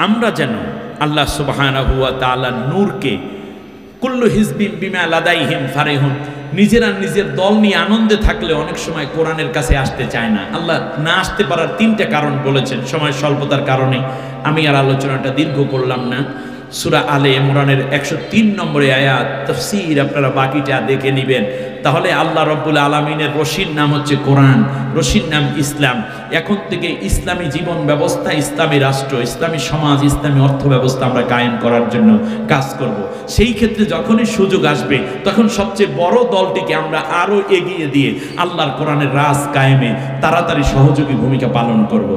আমরা যেন আল্লাহ সুবহানাহু ওয়া তাআলা নূরকে কুল্লু হিজবিন বিমা লাদাইহিম ফারিহুন, নিজেরা নিজের দল নিয়ে আনন্দে থাকলে অনেক সময় কোরআনের কাছে আসতে চায় না। আল্লাহ না আসতে পারার 3টে কারণ বলেছেন, সময় স্বল্পতার কারণে আমি আর আলোচনাটা দীর্ঘ করলাম না। সূরা আলে ইমরানের 103 নম্বরে আয়াত, তাফসীর আপনারা বাকিটা দেখে নেবেন। তাহলে আল্লাহ রাব্বুল আলামিনের রশির নাম হচ্ছে কোরআন, রশির নাম ইসলাম। এখন থেকে ইসলামী জীবন ব্যবস্থা, ইসলামী রাষ্ট্র, ইসলামী সমাজ, ইসলামী অর্থ ব্যবস্থা আমরা কায়েম করার জন্য কাজ করব। সেই ক্ষেত্রে যখনই সুযোগ আসবে তখন সবচেয়ে বড় দলটিকে আমরা আরো এগিয়ে দিয়ে আল্লাহর কোরআনের রাজ কায়েমে তাড়াতাড়ি সহযোগী ভূমিকা পালন করব,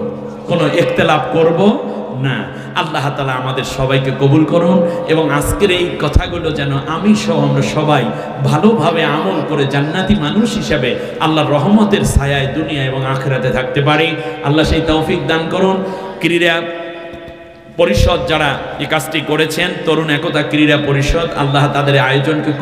কোনো ইখতিলাফ করব না। আল্লাহ তাআলা আমাদের সবাইকে কবুল করুন এবং আজকের এই কথাগুলো যেন আমি সহ আমরা সবাই ভালোভাবে আমল করে জান্নাতি মানুষ হিসেবে আল্লাহর রহমতের ছায়ায় দুনিয়া এবং আখিরাতে থাকতে পারি। আল্লাহ সেই তৌফিক দান করুন। ক্রীড়া পরিষদ যারা এই কাজটি করেছেন, তরুণ একতা ক্রীড়া পরিষদ, আল্লাহ তাদের আয়োজনকে